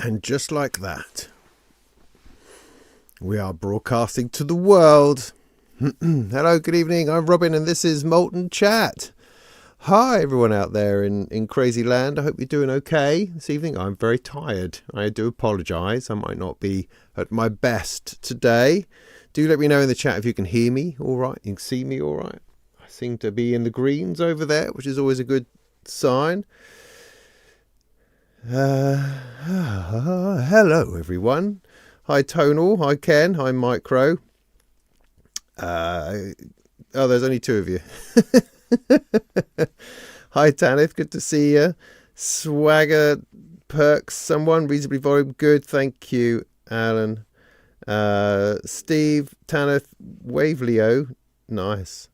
And just like that, we are broadcasting to the world. Hello, good evening. I'm Robin, and this is Molten Chat. Hi, everyone out there in crazy land. I hope you're doing okay this evening. I'm very tired. I do apologise. I might not be at my best today. Do let me know in the chat if you can hear me all right. You can see me all right. I seem to be in the greens over there, which is always a good sign. Hello, everyone. Hi, Tonal. Hi, Ken. Hi, Micro. There's only two of you. Hi, Tanith. Good to see you. Swagger Perks. Someone reasonably volume. Good. Thank you, Alan. Steve, Tanith, Waveleo. Nice.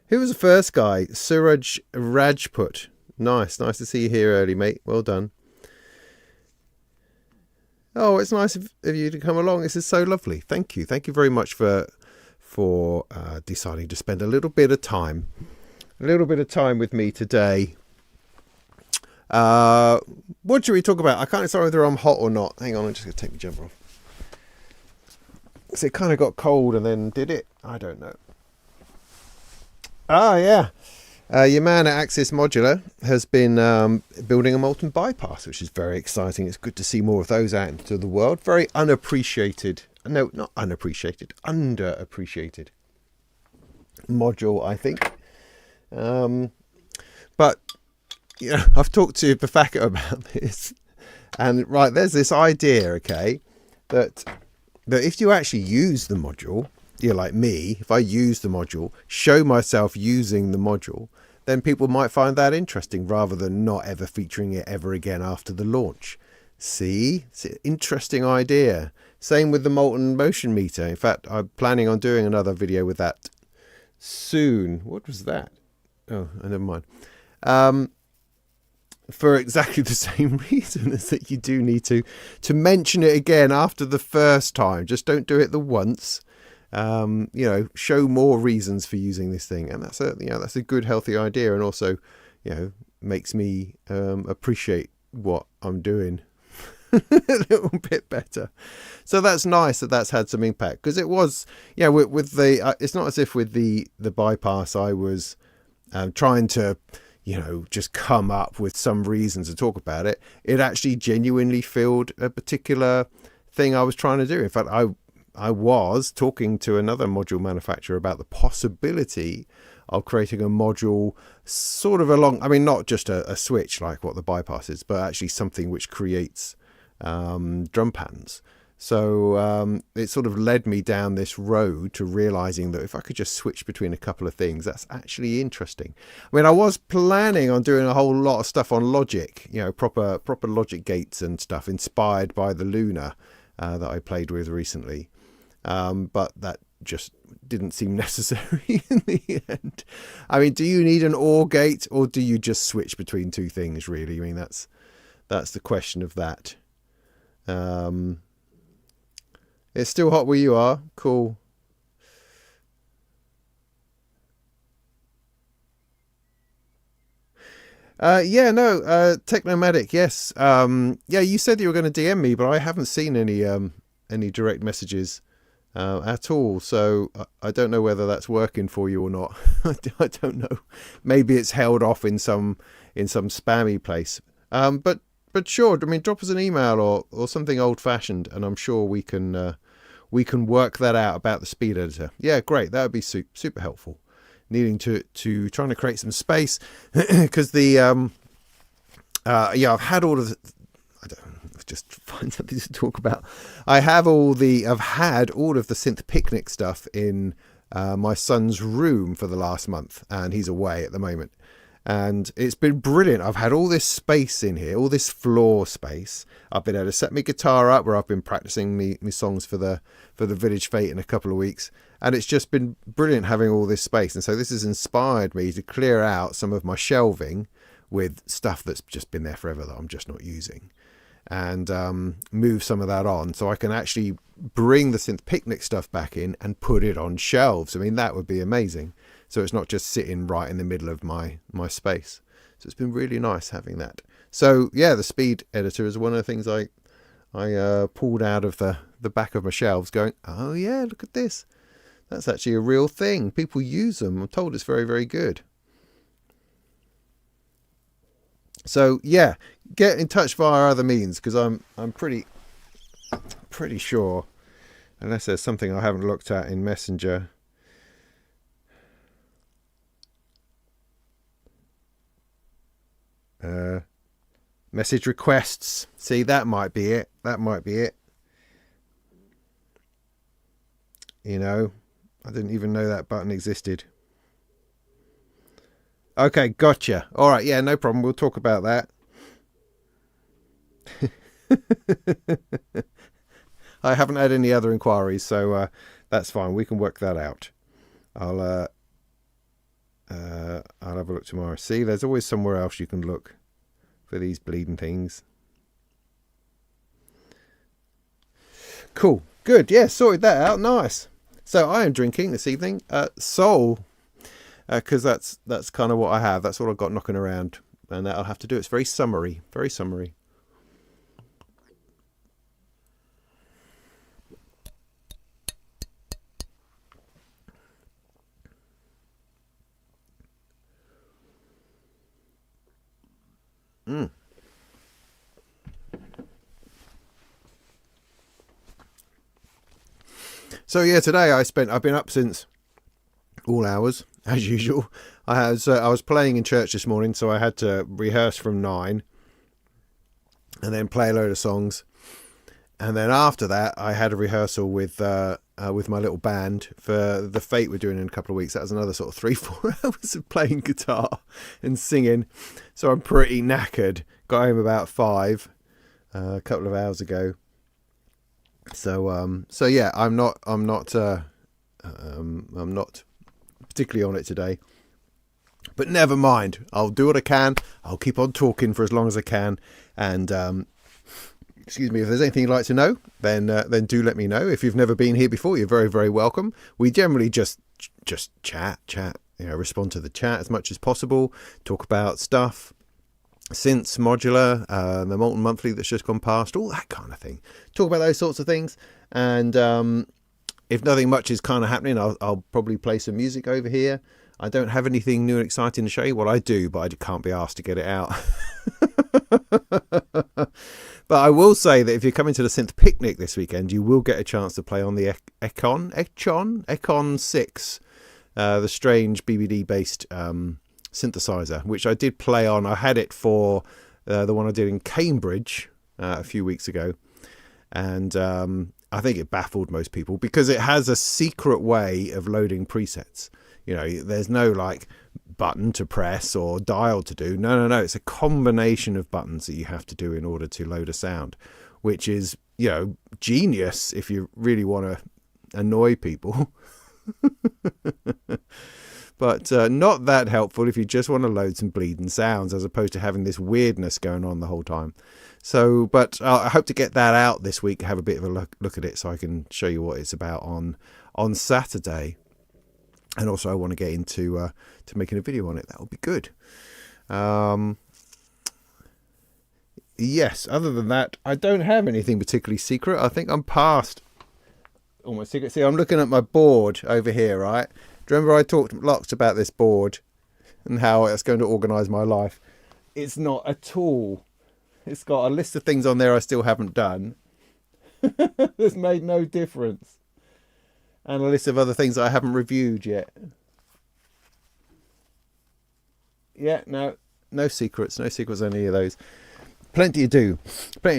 Who was the first guy? Suraj Rajput. Nice to see you here early, mate. Well done. Oh, it's nice of you to come along. This is so lovely. Thank you. Thank you very much for deciding to spend a little bit of time with me today. What should we talk about? I can't decide whether I'm hot or not. Hang on, I'm just going to take my jumper off. So it kind of got cold and then did it? I don't know. Yeah. Your man at Axis Modular has been building a Molten bypass, which is very exciting. It's good to see more of those out into the world. Very unappreciated. No, not unappreciated. Underappreciated module, I think. But, you know, I've talked to Bafaka about this. And, right, there's this idea, okay, that if you actually use the module, you're like me, if I use the module, show myself using the module, then people might find that interesting rather than not ever featuring it ever again after the launch. See? It's an interesting idea. Same with the Molten motion meter. In fact, I'm planning on doing another video with that soon. What was that? Oh, never mind. For exactly the same reason as that you do need to mention it again after the first time. Just don't do it the once. Show more reasons for using this thing, and that's a good, healthy idea, and also, makes me appreciate what I'm doing a little bit better. So that's nice that's had some impact, because it was, with the it's not as if with the bypass I was trying to just come up with some reason to talk about it. It actually genuinely filled a particular thing I was trying to do. In fact, I was talking to another module manufacturer about the possibility of creating a module sort of along, not just a switch like what the bypass is, but actually something which creates drum patterns. So it sort of led me down this road to realizing that if I could just switch between a couple of things, that's actually interesting. I was planning on doing a whole lot of stuff on logic, proper logic gates and stuff inspired by the Luna that I played with recently. But that just didn't seem necessary in the end. Do you need an OR gate, or do you just switch between two things, really? That's the question of that. It's still hot where you are. Cool. Technomatic, yes. You said you were going to DM me, but I haven't seen any direct messages at all, so I don't know whether that's working for you or not. I don't know. Maybe it's held off in some spammy place. But sure, drop us an email or something old-fashioned, and I'm sure we can work that out about the speed editor. Yeah, great. That would be super helpful. Needing to trying to create some space because I've had all of the. Just find something to talk about. I've had all of the synth picnic stuff in my son's room for the last month, and he's away at the moment, and it's been brilliant. I've had all this space in here, all this floor space. I've been able to set my guitar up where I've been practicing me songs for the Village Fete in a couple of weeks, and it's just been brilliant having all this space. And so this has inspired me to clear out some of my shelving with stuff that's just been there forever that I'm just not using, and move some of that on so I can actually bring the synth picnic stuff back in and put it on shelves. That would be amazing. So it's not just sitting right in the middle of my space. So it's been really nice having that. So yeah, the speed editor is one of the things I pulled out of the back of my shelves going, oh yeah, look at this. That's actually a real thing. People use them. I'm told it's very, very good. So yeah, get in touch via other means, because I'm pretty sure, unless there's something I haven't looked at in Messenger. Message requests. See, that might be it. That might be it. You know, I didn't even know that button existed. Okay, gotcha. All right, yeah, no problem. We'll talk about that. I haven't had any other inquiries, so that's fine. We can work that out. I'll have a look tomorrow. See, there's always somewhere else you can look for these bleeding things. Cool. Good. Yeah, sorted that out. Nice. So I am drinking this evening Soul, because that's kind of what I have. That's what I've got knocking around, and that'll have to do. It's very summery. Very summery. So yeah, today I've been up since all hours as usual. I was playing in church this morning, so I had to rehearse from 9 and then play a load of songs, and then after that I had a rehearsal with my little band for the Fate we're doing in a couple of weeks. That was another sort of 3-4 hours of playing guitar and singing, so I'm pretty knackered. Got home about 5 a couple of hours ago. So yeah, I'm not particularly on it today, but never mind. I'll do what I can. I'll keep on talking for as long as I can. And excuse me, if there's anything you'd like to know, then do let me know. If you've never been here before, you're very, very welcome. We generally just chat. You know, respond to the chat as much as possible. Talk about stuff. Synths, modular, the Molten monthly that's just gone past, all that kind of thing. Talk about those sorts of things, and if nothing much is kind of happening, I'll probably play some music over here. I don't have anything new and exciting to show you. Well, I do, but I can't be asked to get it out. But I will say that if you're coming to the Synth Picnic this weekend, you will get a chance to play on the Econ 6, the strange BBD-based synthesizer, which I did play on. I had it for the one I did in Cambridge a few weeks ago, and I think it baffled most people because it has a secret way of loading presets. You know, there's no like button to press or dial to do. No, it's a combination of buttons that you have to do in order to load a sound, which is, you know, genius if you really want to annoy people. But not that helpful if you just want to load some bleeding sounds, as opposed to having this weirdness going on the whole time. So, but I hope to get that out this week, have a bit of a look at it, so I can show you what it's about on Saturday. And also I want to get into to making a video on it. That would be good. Yes, other than that, I don't have anything particularly secret. I think I'm past all my secret. See, I'm looking at my board over here, right? Do you remember I talked lots about this board and how it's going to organise my life? It's not at all. It's got a list of things on there I still haven't done. It's made no difference. And a list of other things I haven't reviewed yet. Yeah, no secrets. No secrets on any of those. Plenty to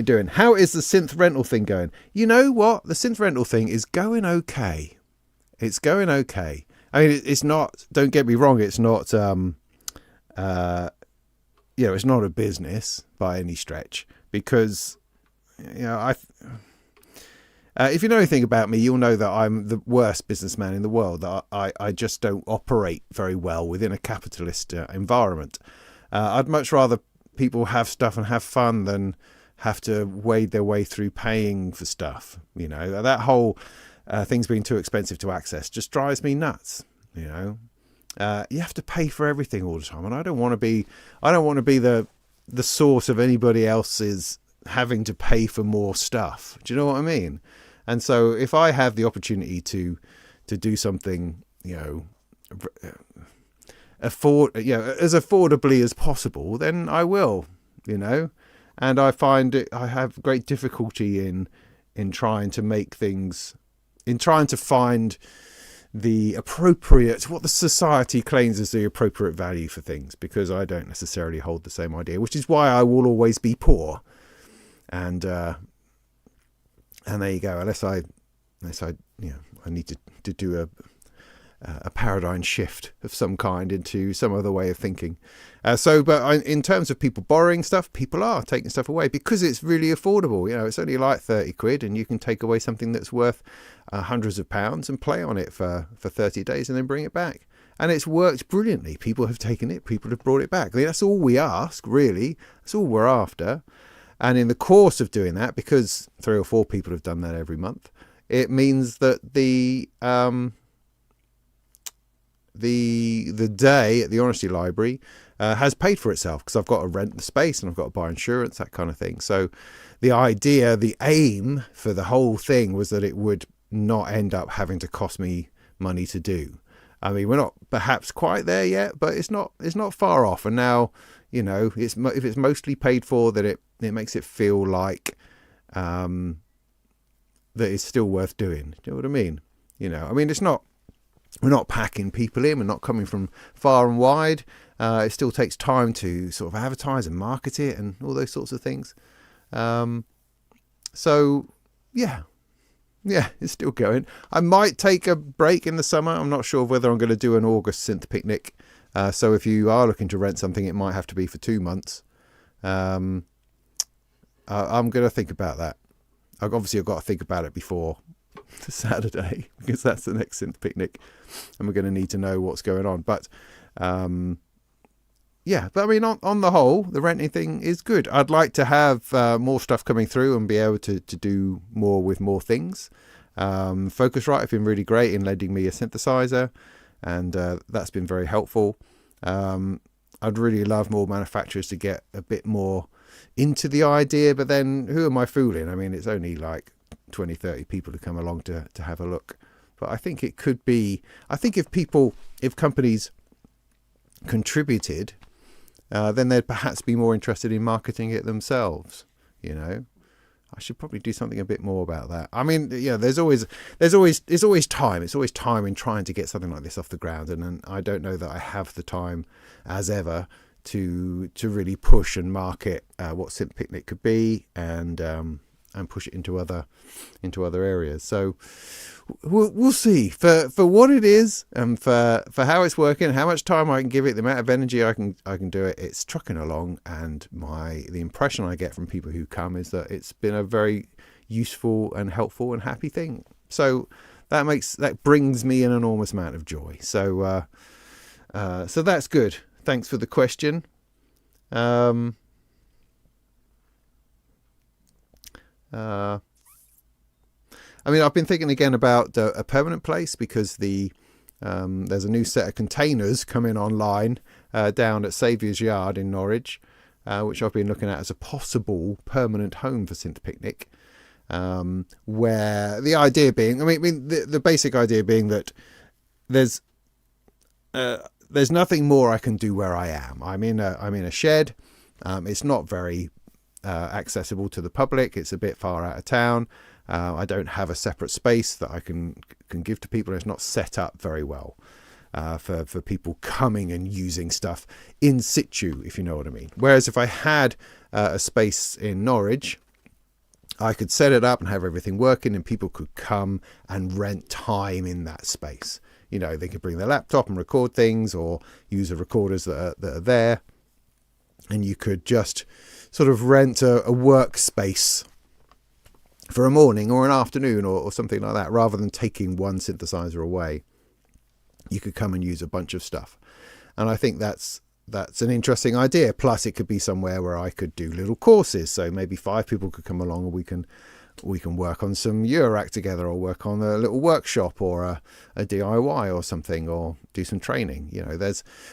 doing. How is the synth rental thing going? You know what? The synth rental thing is going okay. It's going okay. I mean, it's not, don't get me wrong, it's not, it's not a business by any stretch, because, you know, if you know anything about me, you'll know that I'm the worst businessman in the world. That I just don't operate very well within a capitalist environment. I'd much rather people have stuff and have fun than have to wade their way through paying for stuff. You know, that whole things being too expensive to access just drives me nuts. You know, you have to pay for everything all the time, and I don't want to be the source of anybody else's having to pay for more stuff. Do you know what I mean? And so if I have the opportunity to do something, as affordably as possible, then I will, and I find I have great difficulty in trying to make things, in trying to find the appropriate, what the society claims as the appropriate value for things, because I don't necessarily hold the same idea, which is why I will always be poor. And there you go. Unless I need to do a paradigm shift of some kind into some other way of thinking. But in terms of people borrowing stuff, people are taking stuff away because it's really affordable. It's only like 30 quid, and you can take away something that's worth hundreds of pounds and play on it for 30 days and then bring it back. And it's worked brilliantly. People have taken it. People have brought it back. That's all we ask, really. That's all we're after. And in the course of doing that, because 3 or 4 people have done that every month, it means that the day at the Honesty Library has paid for itself, because I've got to rent the space and I've got to buy insurance, that kind of thing. So the idea, the aim for the whole thing was that it would not end up having to cost me money to do. I mean, we're not perhaps quite there yet, but it's not far off. And now, if it's mostly paid for, that it makes it feel like that it's still worth doing. Do you know what I mean? It's not. We're not packing people in. We're not coming from far and wide. It still takes time to sort of advertise and market it and all those sorts of things. So, yeah, it's still going. I might take a break in the summer. I'm not sure whether I'm going to do an August synth picnic. So if you are looking to rent something, it might have to be for 2 months. I'm going to think about that. I've got to think about it before the Saturday, because that's the next synth picnic, and we're going to need to know what's going on. But on the whole, the renting thing is good. I'd like to have more stuff coming through and be able to do more with more things. Focusrite have been really great in lending me a synthesizer, and that's been very helpful. I'd really love more manufacturers to get a bit more into the idea, but then who am I fooling? I mean, it's only like 20, 30 people to come along to have a look. But I think it could be, if companies contributed, then they'd perhaps be more interested in marketing it themselves. I should probably do something a bit more about that. I mean, there's always time. It's always time in trying to get something like this off the ground. And I don't know that I have the time as ever to really push and market what Synth Picnic could be, and push it into other areas. So we'll see for what it is, and for how it's working, how much time I can give it, the amount of energy I can do it. It's trucking along, and the impression I get from people who come is that it's been a very useful and helpful and happy thing. So that brings me an enormous amount of joy. So so that's good. Thanks for the question. I've been thinking again about a permanent place, because there's a new set of containers coming online down at Saviour's Yard in Norwich, which I've been looking at as a possible permanent home for Synth Picnic. Where the idea being, the basic idea being that there's nothing more I can do where I am. I'm in a shed. It's not very accessible to the public. It's a bit far out of town. I don't have a separate space that I can give to people. It's not set up very well for people coming and using stuff in situ, if you know what I mean. Whereas if I had a space in Norwich, I could set it up and have everything working, and people could come and rent time in that space. They could bring their laptop and record things, or use the recorders that are there, and you could just sort of rent a workspace for a morning or an afternoon or something like that, rather than taking one synthesizer away. You could come and use a bunch of stuff, and I think that's an interesting idea. Plus, it could be somewhere where I could do little courses, so maybe 5 people could come along, and we can work on some Eurorack together, or work on a little workshop, or a DIY or something, or do some training.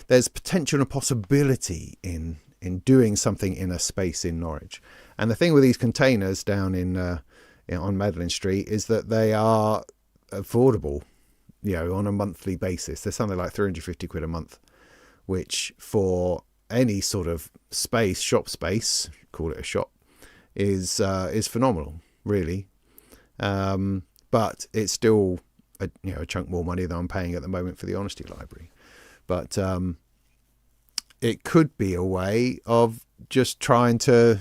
There's potential and possibility in doing something in a space in Norwich. And the thing with these containers down on Madeline Street is that they are affordable, on a monthly basis. They're something like 350 quid a month, which for any sort of space, shop space, call it a shop, is phenomenal, really. But it's still a chunk more money than I'm paying at the moment for the Honesty Library. But it could be a way of just trying to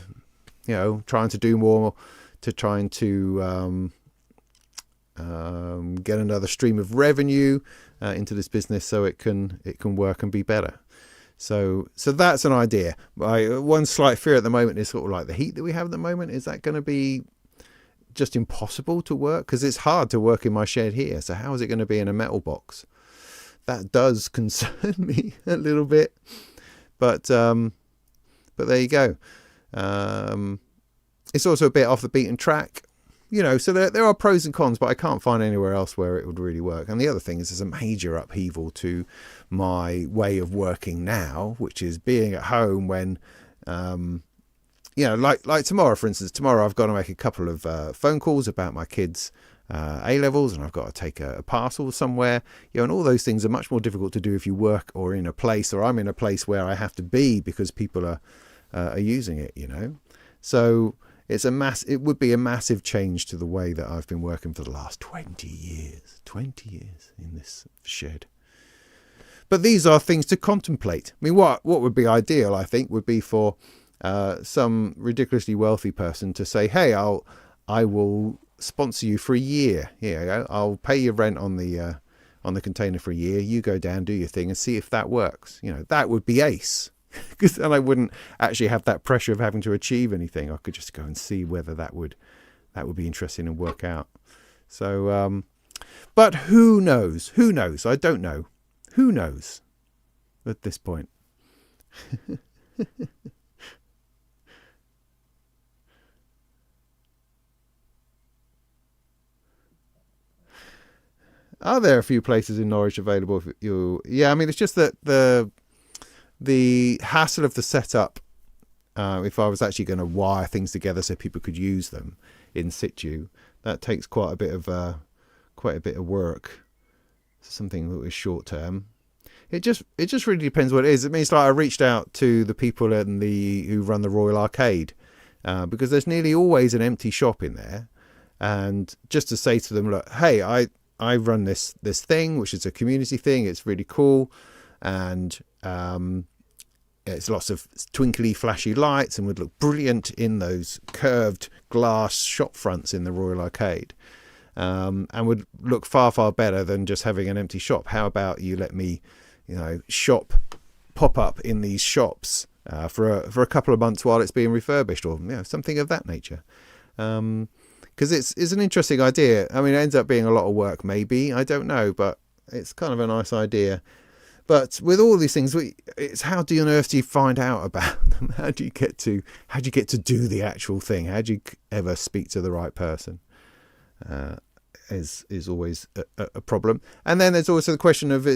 do more, to trying to get another stream of revenue into this business, so it can work and be better. So that's an idea. One slight fear at the moment is sort of like the heat that we have at the moment. Is that going to be just impossible to work? Because it's hard to work in my shed here. So how is it going to be in a metal box? That does concern me a little bit. But there you go. It's also a bit off the beaten track. So there are pros and cons, but I can't find anywhere else where it would really work. And the other thing is there's a major upheaval to my way of working now, which is being at home when, like tomorrow, for instance. Tomorrow I've got to make a couple of phone calls about my kids' A-levels, and I've got to take a parcel somewhere. And all those things are much more difficult to do if you work or in a place, or I'm in a place where I have to be because people are using it, So it would be a massive change to the way that I've been working for the last 20 years in this shed. But these are things to contemplate. I mean, what would be ideal, I think, would be for some ridiculously wealthy person to say, hey, I will sponsor you for a year. Here you go. I'll pay your rent on the container for a year. You go down, do your thing, and see if that works. That would be ace. Because then I wouldn't actually have that pressure of having to achieve anything. I could just go and see whether that would be interesting and work out. So, but who knows? Who knows? I don't know. Who knows at this point? Are there a few places in Norwich available for you? Yeah, I mean, it's just that the hassle of the setup, if I was actually going to wire things together so people could use them in situ, that takes quite a bit of work. Something that was short term. It just really depends what it is. It means like I reached out to the people who run the Royal Arcade, because there's nearly always an empty shop in there, and just to say to them, look, hey, I run this thing, which is a community thing. It's really cool, and it's lots of twinkly, flashy lights, and would look brilliant in those curved glass shop fronts in the Royal Arcade, and would look far, far better than just having an empty shop. How about you let me, pop up in these shops for a couple of months while it's being refurbished, or something of that nature. Because it's an interesting idea. I mean, it ends up being a lot of work, maybe. I don't know, but it's kind of a nice idea. But with all these things, it's how on earth do you find out about them? How do you get to do the actual thing? How do you ever speak to the right person? Is always a problem. And then there's also the question of,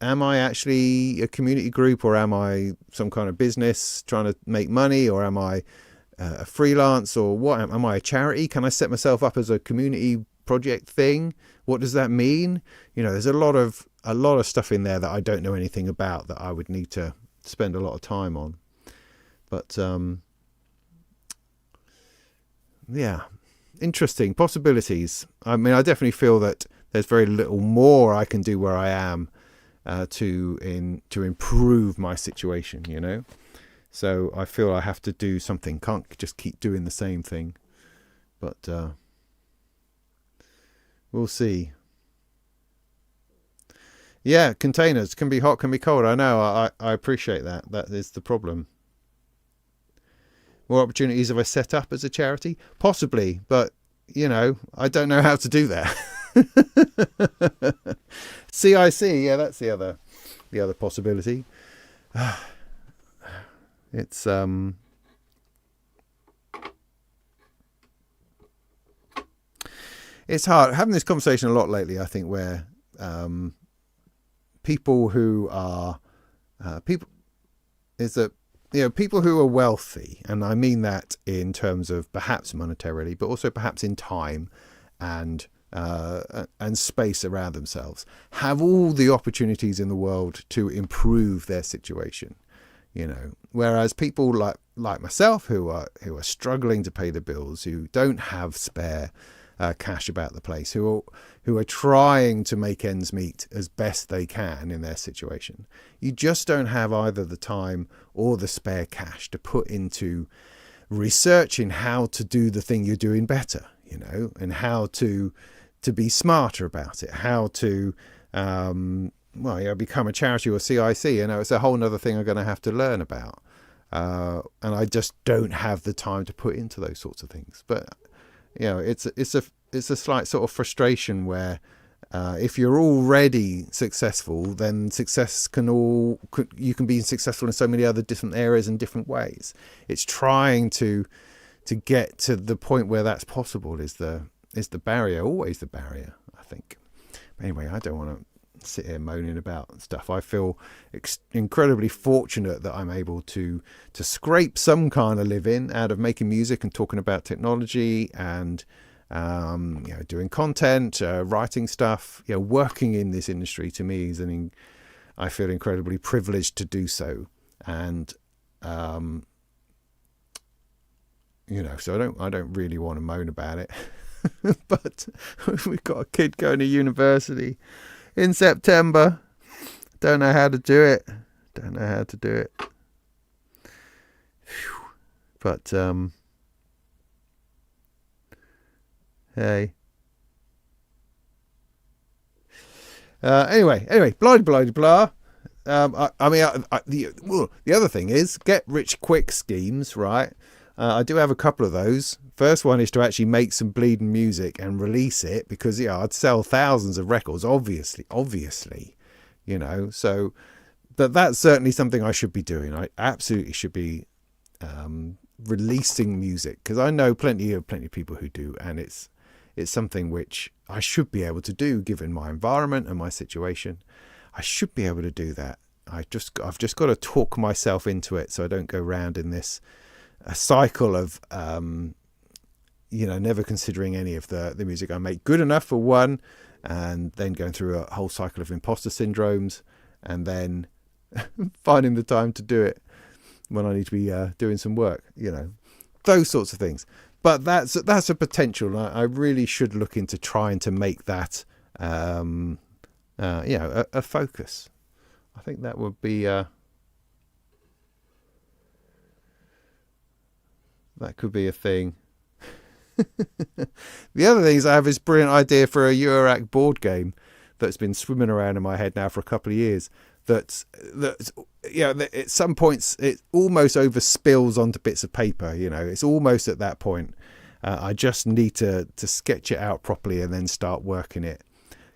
am I actually a community group, or am I some kind of business trying to make money, or am I a freelance, or what? Am I a charity? Can I set myself up as a community project thing? What does that mean? There's a lot of stuff in there that I don't know anything about, that I would need to spend a lot of time on. But interesting possibilities. I mean, I definitely feel that there's very little more I can do where I am to improve my situation. So I feel I have to do something. Can't just keep doing the same thing. But we'll see. Yeah, containers can be hot, can be cold. I know. I appreciate that. That is the problem. More opportunities have I set up as a charity? Possibly, but I don't know how to do that. CIC, yeah, that's the other possibility. It's hard having this conversation a lot lately, I think, where people who are people is that people who are wealthy, and I mean that in terms of perhaps monetarily, but also perhaps in time and space around themselves, have all the opportunities in the world to improve their situation. Whereas people like myself who are struggling to pay the bills, who don't have spare cash about the place, who are trying to make ends meet as best they can in their situation, you just don't have either the time or the spare cash to put into researching how to do the thing you're doing better, and how to be smarter about it, how to become a charity or CIC. It's a whole other thing I'm going to have to learn about, and I just don't have the time to put into those sorts of things. But it's a slight sort of frustration where if you're already successful, then you can be successful in so many other different areas and different ways. It's trying to get to the point where that's possible is the barrier, always the barrier, I think. But anyway, I don't want to sit here moaning about stuff. I feel incredibly fortunate that I'm able to scrape some kind of living out of making music and talking about technology and doing content, writing stuff. Working in this industry to me is I feel incredibly privileged to do so, and so I don't really want to moan about it. But we've got a kid going to university in September. Don't know how to do it. But hey. Anyway, blah blah blah. The other thing is get rich quick schemes, right? I do have a couple of those. First one is to actually make some bleeding music and release it, because I'd sell thousands of records, obviously, so, but that's certainly something I should be doing. I absolutely should be releasing music, because I know plenty of people who do, and it's something which I should be able to do given my environment and my situation. I should be able to do that. I've just got to talk myself into it, so I don't go round in this a cycle of never considering any of the music I make good enough for one, and then going through a whole cycle of imposter syndromes, and then finding the time to do it when I need to be doing some work, those sorts of things. But that's a potential. I really should look into trying to make that a focus. I think that would be that could be a thing. The other thing is I have this brilliant idea for a Eurorack board game that's been swimming around in my head now for a couple of years. That at some points it almost overspills onto bits of paper. It's almost at that point. I just need to sketch it out properly and then start working it.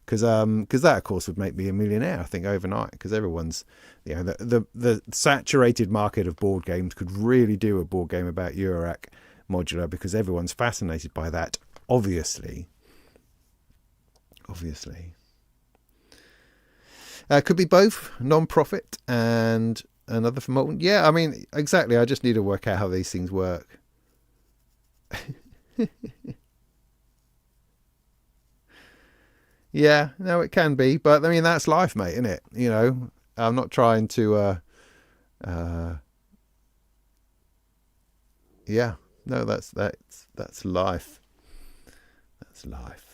Because that, of course, would make me a millionaire, I think, overnight. Because everyone's, the saturated market of board games could really do a board game about Eurorack modular, because everyone's fascinated by that, obviously. Could be both, non-profit and another for Molten. Yeah, exactly. I just need to work out how these things work. Yeah, no, it can be, but that's life, mate, isn't it? I'm not trying to yeah, no, that's life. That's life.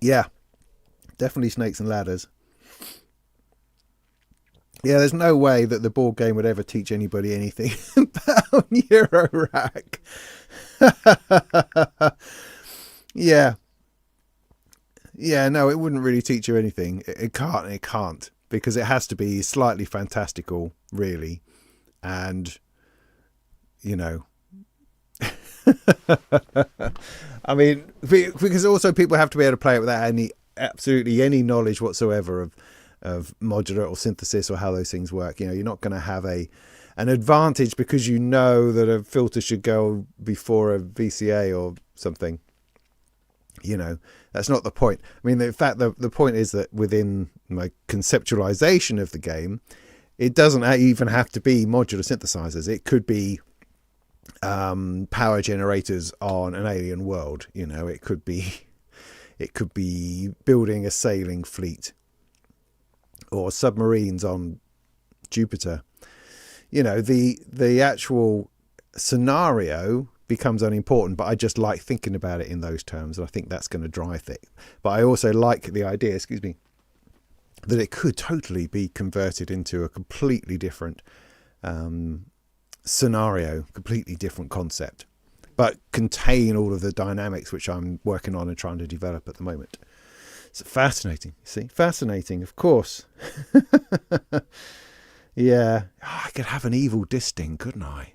Yeah, definitely snakes and ladders. Yeah, there's no way that the board game would ever teach anybody anything about Eurorack. Yeah. Yeah, no, it wouldn't really teach you anything. It can't, because it has to be slightly fantastical, really. And, because also people have to be able to play it without absolutely any knowledge whatsoever modular or synthesis or how those things work. You know, you're not going to have an advantage because you know that a filter should go before a VCA or something. You know, that's not the point. I mean, in fact, the point is that within my conceptualization of the game, it doesn't even have to be modular synthesizers. It could be power generators on an alien world. You know, it could be building a sailing fleet or submarines on Jupiter. You know, the actual scenario becomes unimportant, but I just like thinking about it in those terms, and I think that's going to drive it. But I also like the idea, that it could totally be converted into a completely different scenario, completely different concept, but contain all of the dynamics which I'm working on and trying to develop at the moment. So fascinating, you see, fascinating, of course. Yeah, I could have an evil disting, couldn't I?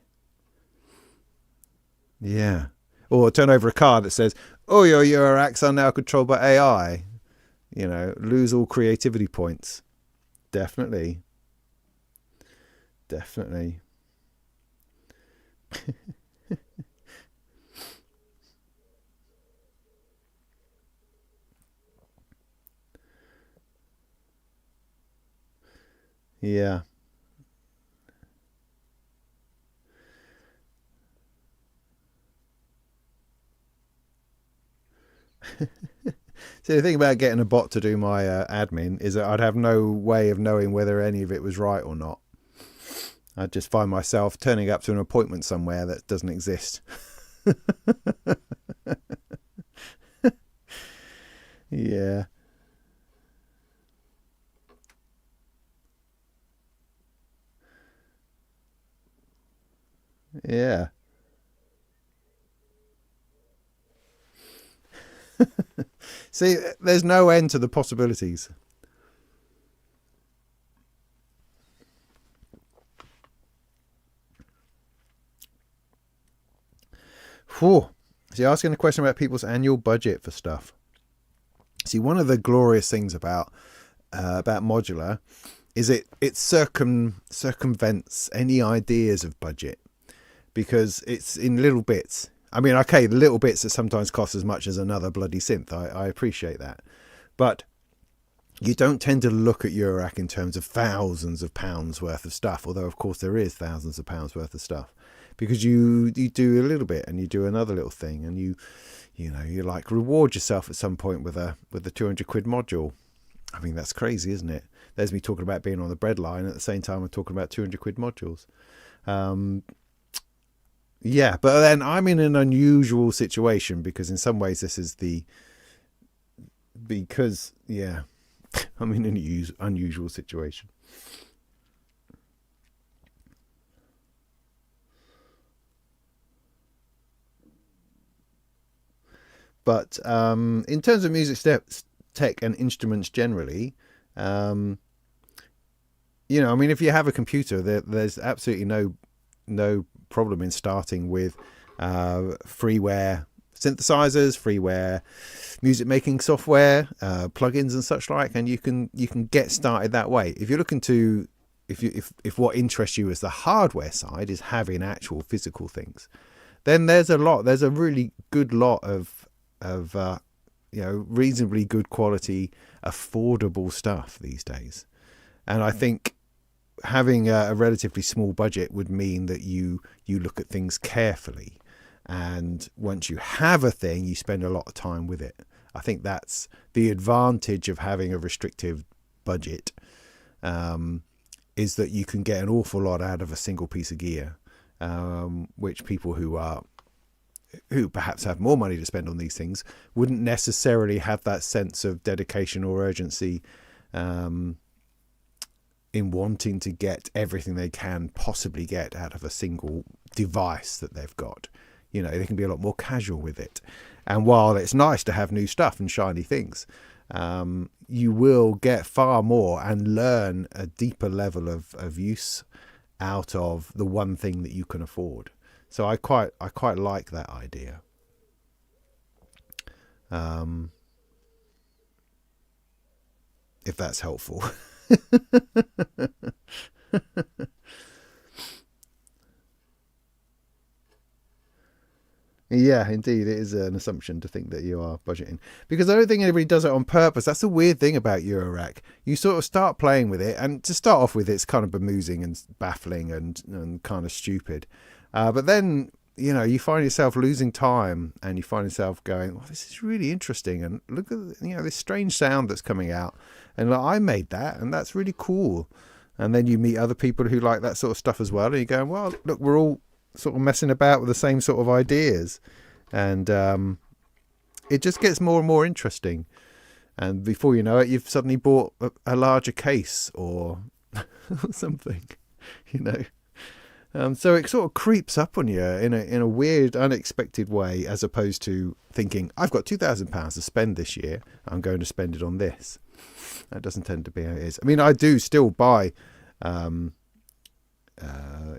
Yeah. Or turn over a card that says, "Oh, your acts are now controlled by AI." You know, lose all creativity points. Definitely. Definitely. Yeah. See, the thing about getting a bot to do my admin is that I'd have no way of knowing whether any of it was right or not. I'd just find myself turning up to an appointment somewhere that doesn't exist. Yeah. Yeah. See, there's no end to the possibilities. Whew. See, asking a question about people's annual budget for stuff. See, one of the glorious things about modular is it circumvents any ideas of budget, because it's in little bits. I mean, okay, the little bits that sometimes cost as much as another bloody synth. I appreciate that. But you don't tend to look at Eurorack in terms of thousands of pounds worth of stuff, although of course there is thousands of pounds worth of stuff, because you do a little bit and you do another little thing, and you like reward yourself at some point with a 200 quid module. I mean, that's crazy, isn't it? There's me talking about being on the bread line at the same time I'm talking about 200 quid modules. Yeah, but then I'm in an unusual situation, because in some ways this is yeah, I'm in an unusual situation. But in terms of music tech and instruments generally, I mean, if you have a computer, there's absolutely no problem in starting with freeware synthesizers, freeware music making software, plugins and such like, and you can get started that way. If you're looking to, if what interests you as the hardware side is having actual physical things, then there's a really good lot of reasonably good quality, affordable stuff these days. And I think having a relatively small budget would mean that you look at things carefully, and once you have a thing, you spend a lot of time with it. I think that's the advantage of having a restrictive budget, is that you can get an awful lot out of a single piece of gear, which people who perhaps have more money to spend on these things wouldn't necessarily have that sense of dedication or urgency in wanting to get everything they can possibly get out of a single device that they've got. They can be a lot more casual with it. And while it's nice to have new stuff and shiny things, you will get far more and learn a deeper level of use out of the one thing that you can afford. So I quite like that idea. If that's helpful. Yeah, indeed, it is an assumption to think that you are budgeting, because I don't think anybody does it on purpose. That's the weird thing about Eurorack. You sort of start playing with it, and to start off with, it's kind of bemusing and baffling and kind of stupid. But then, you find yourself losing time, and you find yourself going, "Well, this is really interesting." And look at this strange sound that's coming out, and like, I made that, and that's really cool. And then you meet other people who like that sort of stuff as well, and you're going, "Well, look, we're all sort of messing about with the same sort of ideas," and it just gets more and more interesting. And before you know it, you've suddenly bought a larger case or something, you know. So it sort of creeps up on you in a weird, unexpected way, as opposed to thinking, I've got £2,000 to spend this year, I'm going to spend it on this. That doesn't tend to be how it is. I mean, I do still buy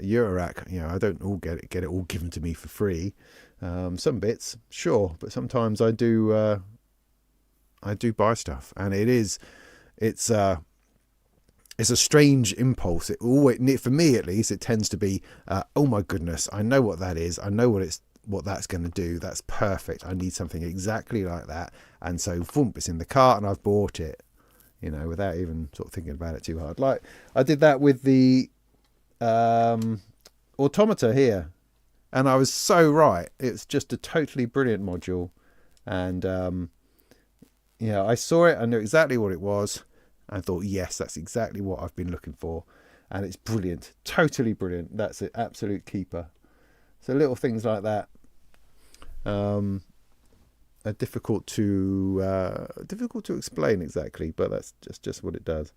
Eurorack. I don't all get it all given to me for free. Some bits, sure, but sometimes I do buy stuff, and it's a strange impulse. It always, for me at least, it tends to be, oh my goodness, I know what that is. I know what that's going to do. That's perfect. I need something exactly like that. And so, boom, it's in the cart, and I've bought it, without even sort of thinking about it too hard. Like I did that with the automata here, and I was so right. It's just a totally brilliant module, and I saw it, I knew exactly what it was. I thought, yes, that's exactly what I've been looking for, and it's brilliant, totally brilliant. That's an absolute keeper. So little things like that are difficult to explain exactly, but that's just what it does.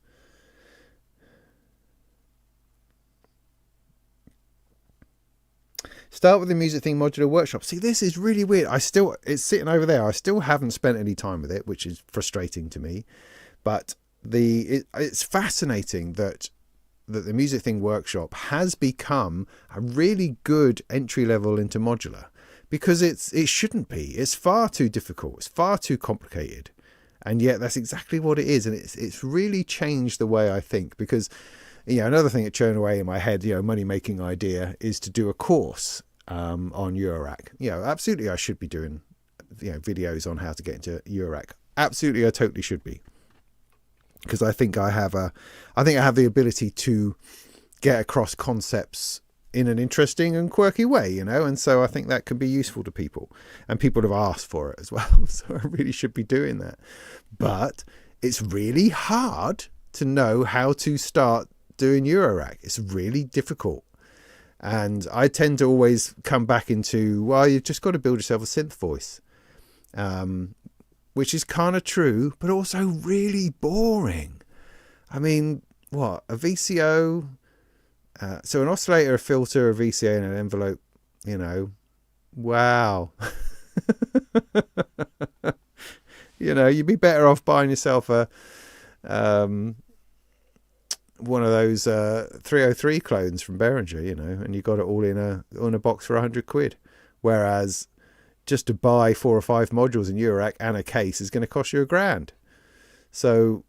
Start with the music thing modular workshop. See, this is really weird. It's sitting over there. I still haven't spent any time with it, which is frustrating to me. But it's fascinating that the music thing workshop has become a really good entry level into modular, because it shouldn't be. It's far too difficult. It's far too complicated, and yet that's exactly what it is. And it's really changed the way I think, because another thing that churned away in my head, money making idea, is to do a course on Eurorack. Absolutely, I should be doing videos on how to get into Eurorack. Absolutely, I totally should be, because I think I have the ability to get across concepts in an interesting and quirky way, and so I think that can be useful to people, and people have asked for it as well. So I really should be doing that, but it's really hard to know how to start doing Eurorack. It's really difficult, and I tend to always come back into, well, you've just got to build yourself a synth voice, which is kind of true, but also really boring. I mean, what, a VCO, so an oscillator, a filter, a VCA, and an envelope, wow. You'd be better off buying yourself a one of those 303 clones from Behringer, and you got it all in a box for £100. Whereas just to buy 4 or 5 modules in Eurorack and a case is going to cost you £1,000. So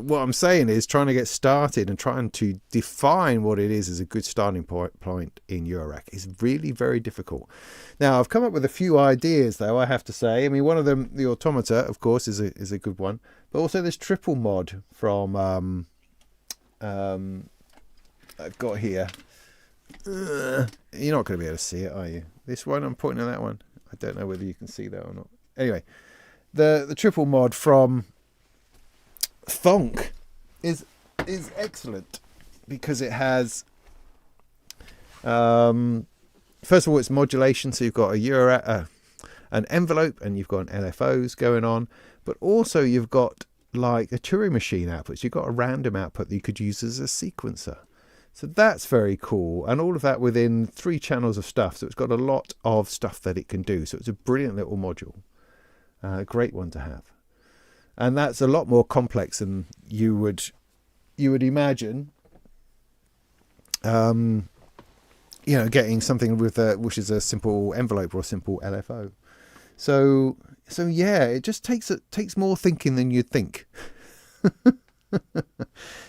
what I'm saying is, trying to get started and trying to define what it is as a good starting point in Eurorack is really very difficult. Now, I've come up with a few ideas, though, I have to say. I mean, one of them, the automata, of course, is a good one. But also this triple mod from I've got here. You're not going to be able to see it, are you? This one, I'm pointing at that one. I don't know whether you can see that or not. Anyway, the triple mod from Thonk is excellent, because it has first of all, it's modulation, so you've got an envelope, and you've got an LFOs going on, but also you've got like a Turing machine output. So you've got a random output that you could use as a sequencer. So that's very cool, and all of that within 3 channels of stuff. So it's got a lot of stuff that it can do. So it's a brilliant little module, a great one to have. And that's a lot more complex than you would imagine. Getting something with which is a simple envelope or a simple LFO. So yeah, it just takes more thinking than you'd think.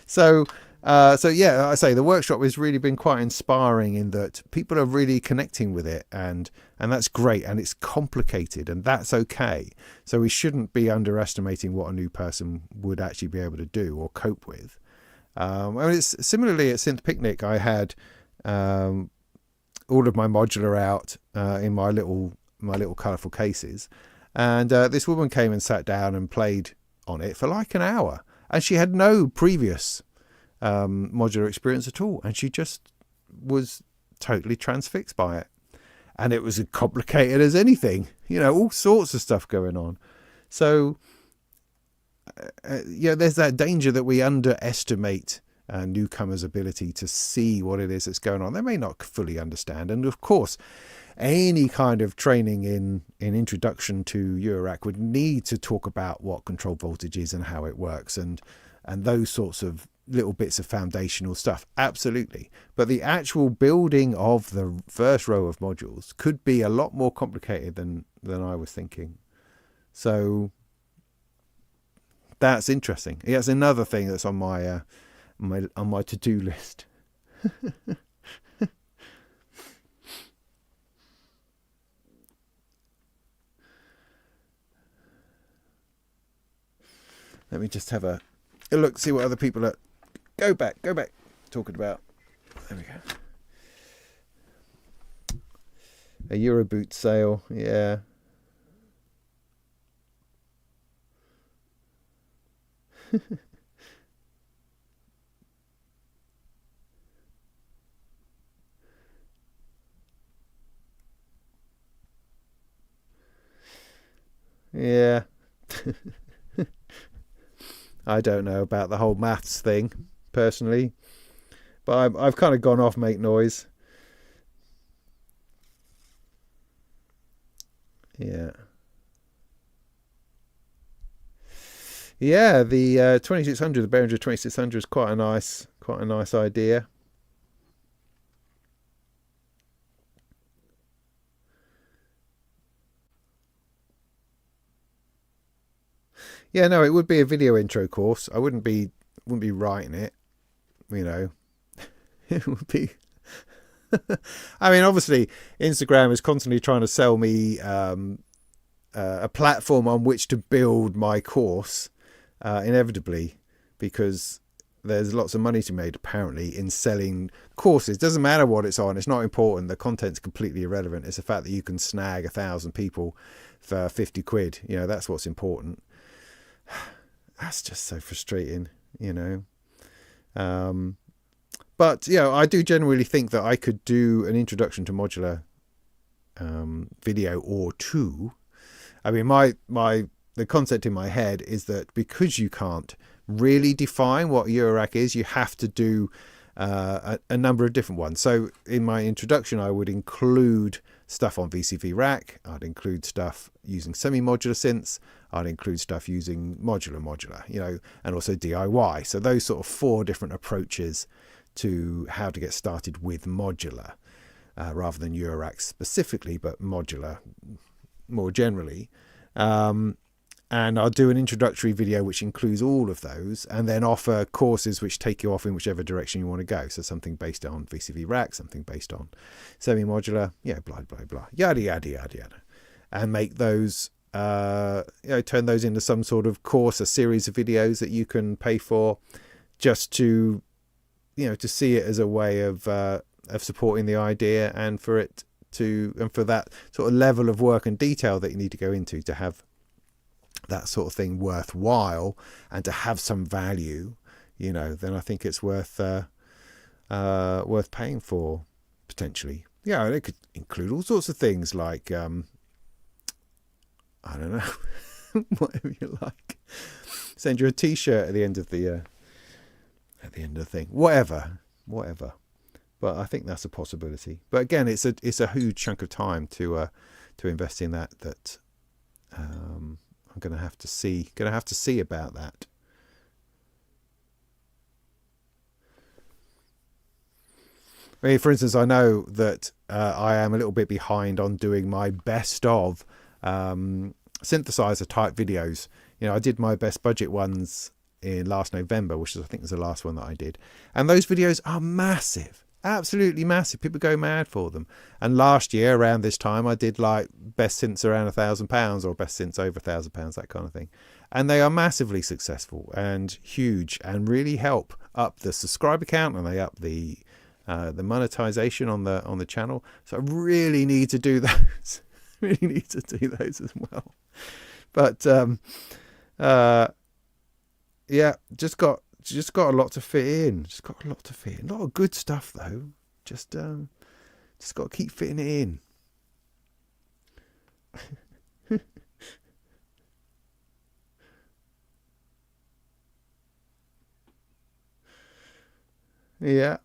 So yeah, I say the workshop has really been quite inspiring in that people are really connecting with it, and that's great, and it's complicated, and that's okay. So we shouldn't be underestimating what a new person would actually be able to do or cope with. I mean, it's similarly at Synth Picnic. I had all of my modular out in my little colourful cases, and this woman came and sat down and played on it for like an hour, and she had no previous modular experience at all, and she just was totally transfixed by it. And it was as complicated as anything, all sorts of stuff going on. So there's that danger that we underestimate newcomers' ability to see what it is that's going on. They may not fully understand, and of course any kind of training in introduction to Eurorack would need to talk about what control voltage is and how it works, and those sorts of little bits of foundational stuff. Absolutely. But the actual building of the first row of modules could be a lot more complicated than I was thinking. So that's interesting. Yeah, it's another thing that's on my my to-do list. Let me just have a look, see what other people are. Go back. Talking about. There we go. A Euroboot sale. Yeah. Yeah. I don't know about the whole maths thing, personally. But I've kind of gone off make noise. Yeah. Yeah, the 2600, the Behringer 2600 is quite a nice idea. Yeah, no, it would be a video intro course. I wouldn't be writing it, It would be. I mean, obviously, Instagram is constantly trying to sell me a platform on which to build my course, inevitably, because there's lots of money to be made apparently in selling courses. Doesn't matter what it's on; it's not important. The content's completely irrelevant. It's the fact that you can snag 1,000 people for 50 quid. That's what's important. That's just so frustrating, But I do generally think that I could do an introduction to modular video or two. I mean, the concept in my head is that because you can't really define what Eurorack is, you have to do a number of different ones. So in my introduction, I would include stuff on VCV rack. I'd include stuff using semi-modular synths. I'd include stuff using modular, and also DIY. So those sort of 4 different approaches to how to get started with modular, rather than Eurorack specifically, but modular more generally. And I'll do an introductory video which includes all of those, and then offer courses which take you off in whichever direction you want to go. So something based on VCV rack, something based on semi-modular, blah, blah, blah, yada, yada, yada, yada. And make those, turn those into some sort of course, a series of videos that you can pay for, just to, to see it as a way of supporting the idea, and for that sort of level of work and detail that you need to go into to have that sort of thing worthwhile and to have some value, then I think it's worth paying for, potentially. Yeah, it could include all sorts of things like I don't know, whatever you like. Send you a T-shirt at the end of the thing, whatever. But I think that's a possibility. But again, it's a huge chunk of time to invest in that. I'm going to have to see about that. I mean, for instance, I know that I am a little bit behind on doing my best of synthesizer type videos. I did my best budget ones in last November, which I think was the last one that I did. And those videos are massive, absolutely massive. People go mad for them. And last year around this time, I did like best synths around £1,000 or best synths over £1,000, that kind of thing. And they are massively successful and huge and really help up the subscriber count, and they up the monetization on the channel. So I really need to do those. Really need to do those as well. But yeah, just got a lot to fit in. A lot of good stuff though. Just got to keep fitting it in. Yeah.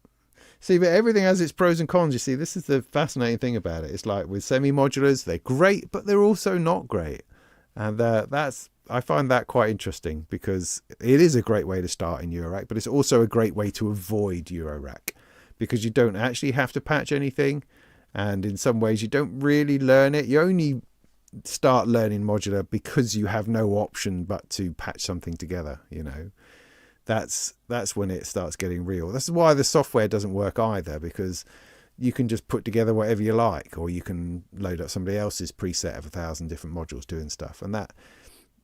See, but everything has its pros and cons. You see, this is the fascinating thing about it. It's like with semi-modulars, they're great, but they're also not great. And I find that quite interesting, because it is a great way to start in Eurorack, but it's also a great way to avoid Eurorack, because you don't actually have to patch anything. And in some ways, you don't really learn it. You only start learning modular because you have no option but to patch something together, That's when it starts getting real. This is why the software doesn't work either, because you can just put together whatever you like, or you can load up somebody else's preset of 1,000 different modules doing stuff. And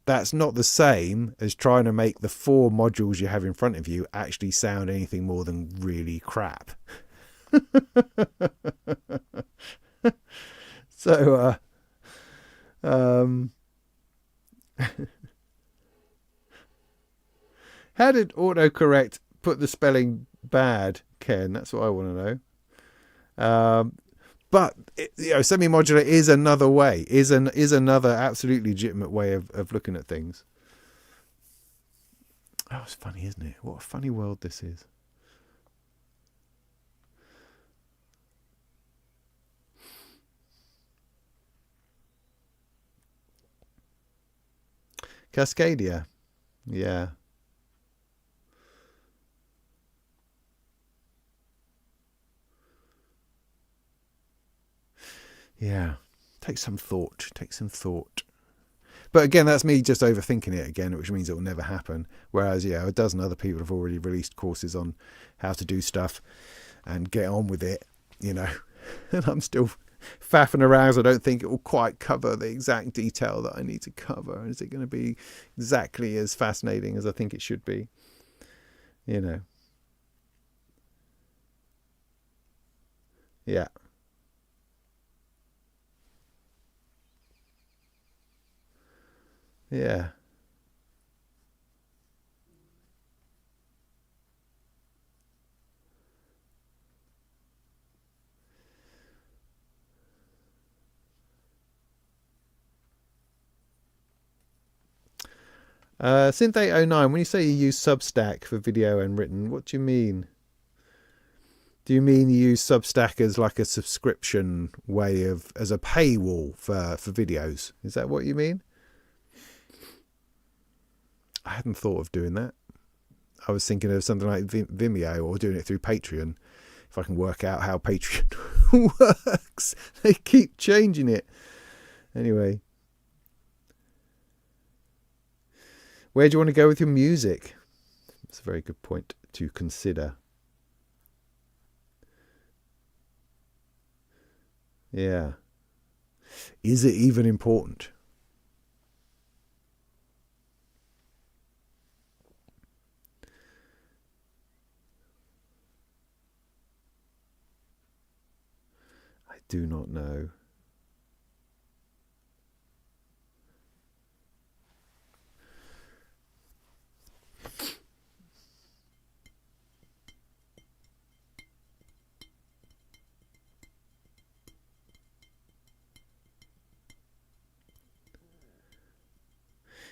that's not the same as trying to make the 4 modules you have in front of you actually sound anything more than really crap. So, how did autocorrect put the spelling bad, Ken? That's what I want to know. But semi-modular is another way, is another absolutely legitimate way of looking at things. Oh, it's funny, isn't it? What a funny world this is. Cascadia, yeah. Yeah, take some thought. But again, that's me just overthinking it again, which means it will never happen. Whereas, a dozen other people have already released courses on how to do stuff and get on with it, And I'm still faffing around. I don't think it will quite cover the exact detail that I need to cover. Is it going to be exactly as fascinating as I think it should be? Yeah. Yeah. Synth 809, when you say you use Substack for video and written, what do you mean? Do you mean you use Substack as like a subscription way as a paywall for videos? Is that what you mean? I hadn't thought of doing that. I was thinking of something like Vimeo, or doing it through Patreon. If I can work out how Patreon works. They keep changing it. Anyway. Where do you want to go with your music? That's a very good point to consider. Yeah. Is it even important? I do not know.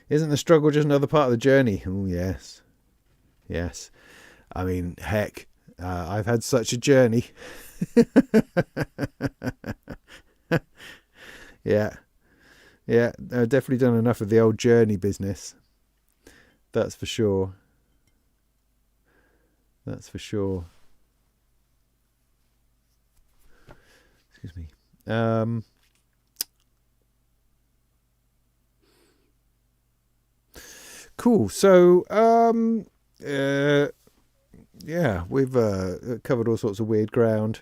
Isn't the struggle just another part of the journey? Oh, yes. Yes. I mean, heck, I've had such a journey. Yeah. Yeah, I've definitely done enough of the old journey business. That's for sure. That's for sure. Excuse me. Cool. So, yeah, we've covered all sorts of weird ground.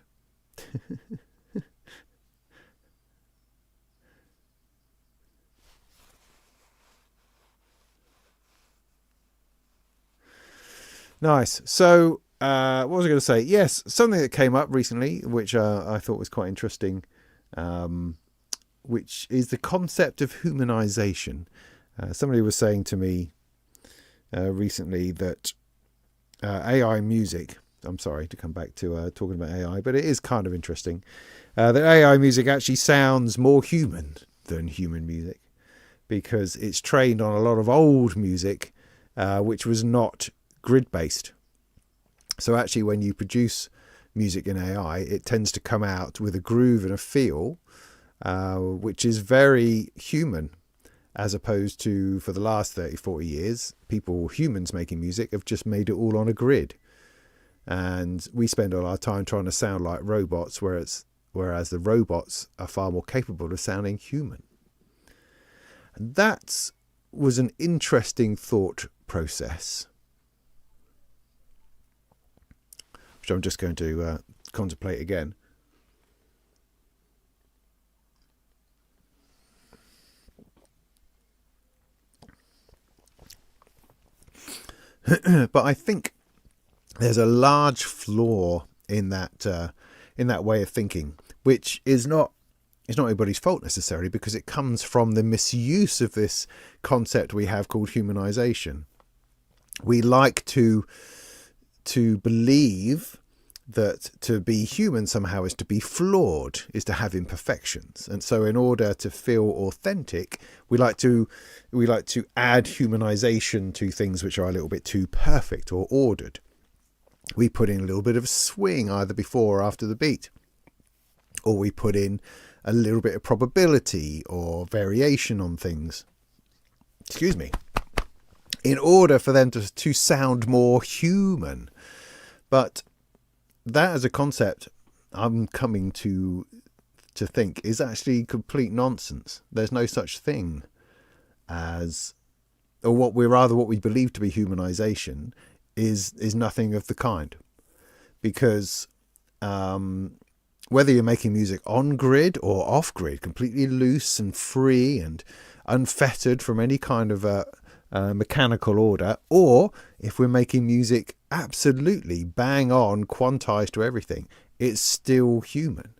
Nice. So, what was I going to say? Yes, something that came up recently, which I thought was quite interesting, um, which is the concept of humanization. Somebody was saying to me recently that AI music, I'm sorry to come back to talking about AI, but it is kind of interesting, that AI music actually sounds more human than human music because it's trained on a lot of old music, which was not grid based. So actually when you produce music in AI, it tends to come out with a groove and a feel, which is very human, as opposed to, for the last 30, 40 years, humans making music have just made it all on a grid. And we spend all our time trying to sound like robots, whereas the robots are far more capable of sounding human. And that was an interesting thought process, which I'm just going to contemplate again. But I think there's a large flaw in that way of thinking, which is not anybody's fault necessarily, because it comes from the misuse of this concept we have called humanization. We like to believe that to be human somehow is to be flawed, is to have imperfections. And so in order to feel authentic, we like to add humanization to things which are a little bit too perfect or ordered. We put in a little bit of swing either before or after the beat, or we put in a little bit of probability or variation on things, excuse me, in order for them to sound more human. But that as a concept, I'm coming to think, is actually complete nonsense. There's no such thing as, or what we believe to be humanization is nothing of the kind. Because whether you're making music on grid or off grid, completely loose and free and unfettered from any kind of mechanical order, or if we're making music absolutely bang on, quantized to everything, it's still human.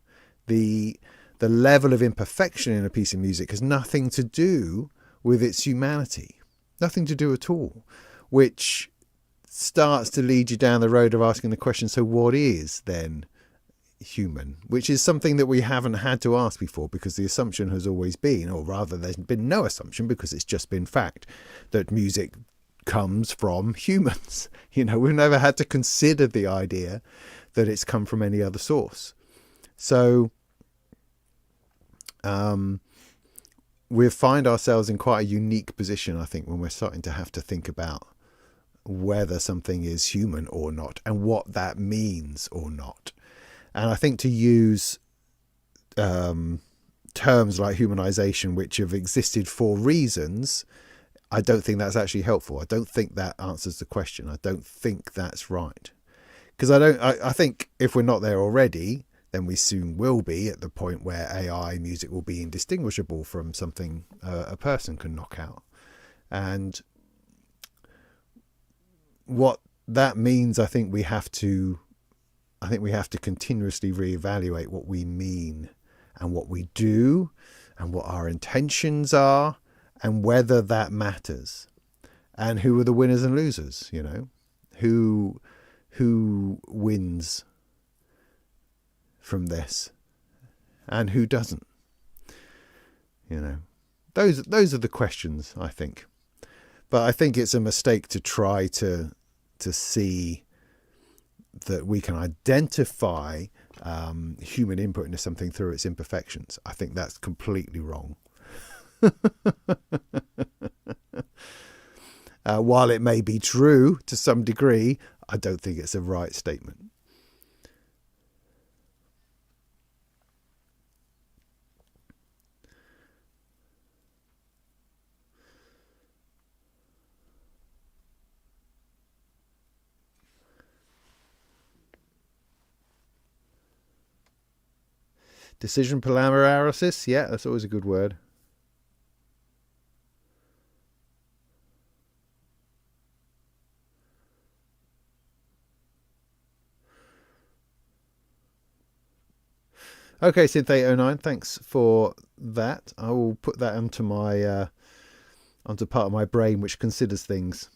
The level of imperfection in a piece of music has nothing to do with its humanity, nothing to do at all, which starts to lead you down the road of asking the question, so what is then human? Which is something that we haven't had to ask before, because the assumption has always been, or rather there's been no assumption because it's just been fact, that music comes from humans. We've never had to consider the idea that it's come from any other source. So we find ourselves in quite a unique position, I think, when we're starting to have to think about whether something is human or not and what that means or not. And I think to use terms like humanization, which have existed for reasons, I don't think that's actually helpful. I don't think that answers the question. I don't think that's right. Because I think if we're not there already, then we soon will be at the point where AI music will be indistinguishable from something a person can knock out. And what that means, I think we have to continuously reevaluate what we mean and what we do and what our intentions are and whether that matters, and who are the winners and losers, who wins from this and who doesn't. Those are the questions, I think. But I think it's a mistake to try to see that we can identify human input into something through its imperfections. I think that's completely wrong. While it may be true to some degree, I don't think it's a right statement. Decision paralysis, yeah, that's always a good word. Okay, Synth809, thanks for that. I will put that onto my onto part of my brain which considers things.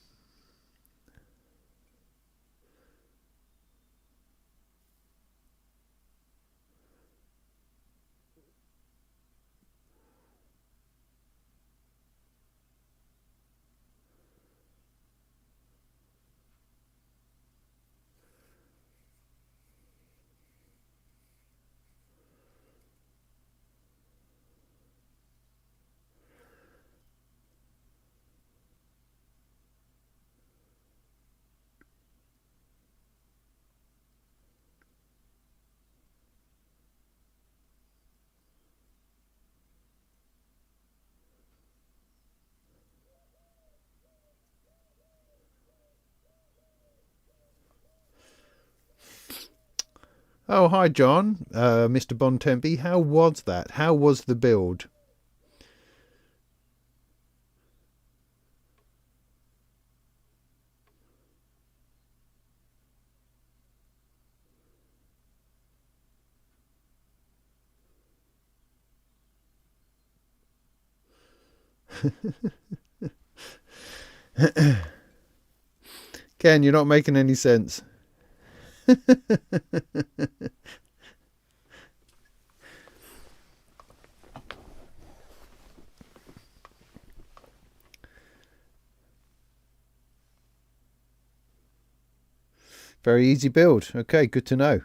Oh, hi, John, Mr. Bontempi. How was that? How was the build? Ken, you're not making any sense. Very easy build. Okay, good to know.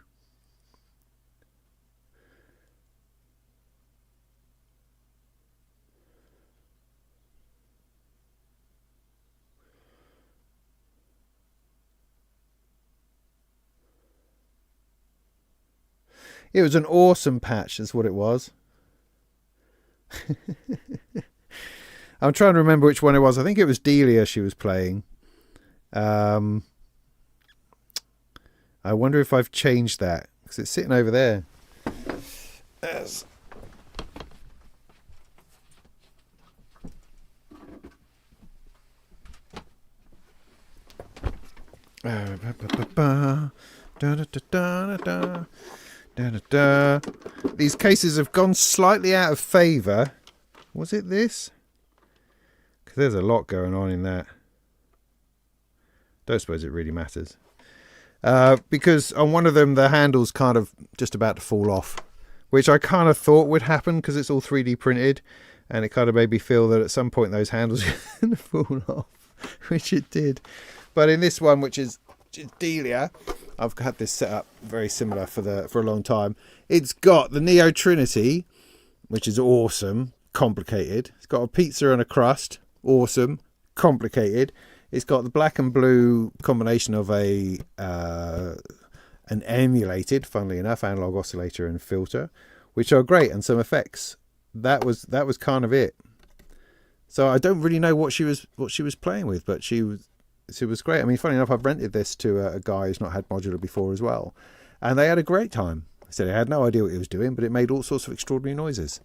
It was an awesome patch, is what it was. I'm trying to remember which one it was. I think it was Delia she was playing. I wonder if I've changed that, because it's sitting over there. Yes. These cases have gone slightly out of favour. Was it this? Because there's a lot going on in that. Don't suppose it really matters. Because on one of them the handle's kind of just about to fall off, which I kind of thought would happen because it's all 3D printed, and it kind of made me feel that at some point those handles are going to fall off, which it did. But in this one, which is Delia, I've had this set up very similar for a long time. It's got the Neo Trinity, which is awesome, complicated. It's got a pizza and a crust, awesome, complicated. It's got the black and blue combination of an emulated, funnily enough, analog oscillator and filter, which are great, and some effects. That was kind of it. So I don't really know what she was playing with, but she was great. I mean, funny enough, I've rented this to a guy who's not had modular before as well, and they had a great time. I said I had no idea what he was doing, but it made all sorts of extraordinary noises.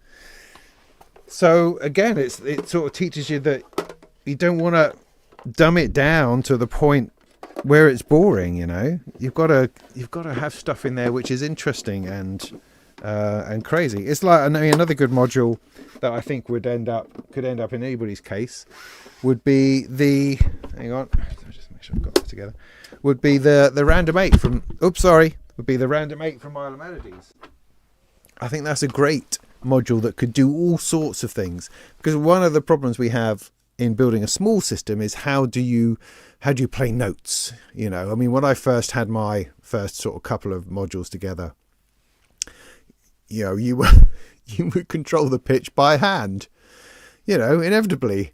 So again, it sort of teaches you that you don't want to dumb it down to the point where it's boring. You know, you've got to have stuff in there which is interesting and crazy. It's like, I mean, another good module that I think could end up in anybody's case would be the, hang on, just make sure I've got that together, would be the Random 8 from, would be the Random 8 from Modular Melodies. I think that's a great module that could do all sorts of things, because one of the problems we have in building a small system is how do you play notes? You know, I mean, when I first had my first sort of couple of modules together, you know, you would control the pitch by hand, you know, inevitably.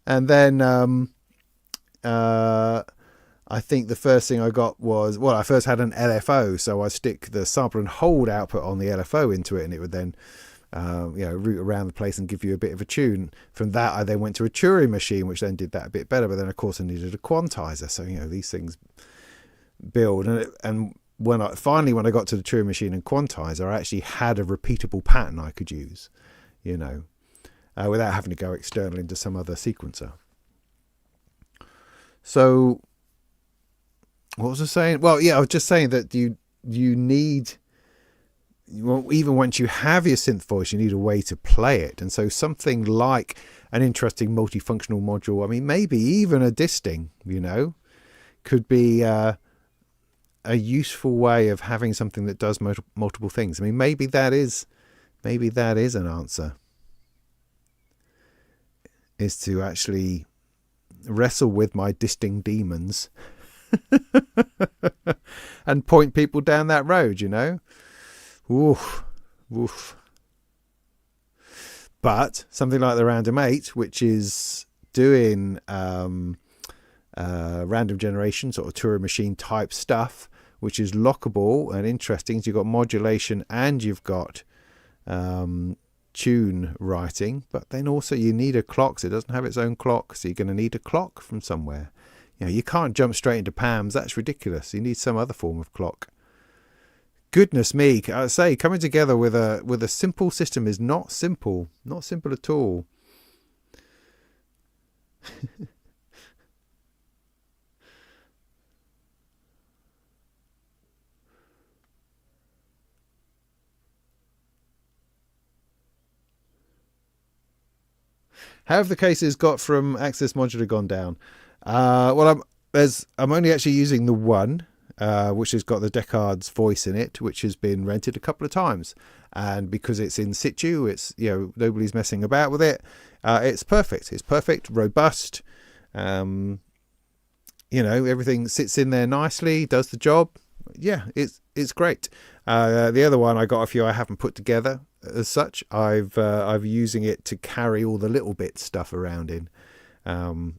And then I think the first thing I got was, well, I first had an LFO, so I stick the sample and hold output on the LFO into it, and it would then route around the place and give you a bit of a tune. From that, I then went to a Turing machine, which then did that a bit better. But then, of course, I needed a quantizer. So, you know, these things build, and when I got to the Turing machine and quantizer, I actually had a repeatable pattern I could use, without having to go external into some other sequencer. So what was I saying? Well, yeah, I was just saying that you need, even once you have your synth voice, you need a way to play it. And so something like an interesting multifunctional module, I mean, maybe even a disting, could be a useful way of having something that does multiple things. I mean, maybe that is an answer, is to actually wrestle with my disting demons and point people down that road, Oof, woof. But something like the Random 8, which is doing random generation, sort of Turing machine type stuff, which is lockable and interesting. So you've got modulation and you've got tune writing, but then also you need a clock. So it doesn't have its own clock, so you're going to need a clock from somewhere. You can't jump straight into PAMs. That's ridiculous. You need some other form of clock. Goodness me, I say, coming together with a simple system is not simple at all. How have the cases got from Access Modular gone down? Well, I'm only actually using the one, which has got the Descartes voice in it, which has been rented a couple of times, and because it's in situ, it's nobody's messing about with it. It's perfect. It's perfect, robust. Everything sits in there nicely, does the job. Yeah, it's great. The other one, I got a few I haven't put together as such. I've using it to carry all the little bit stuff around in,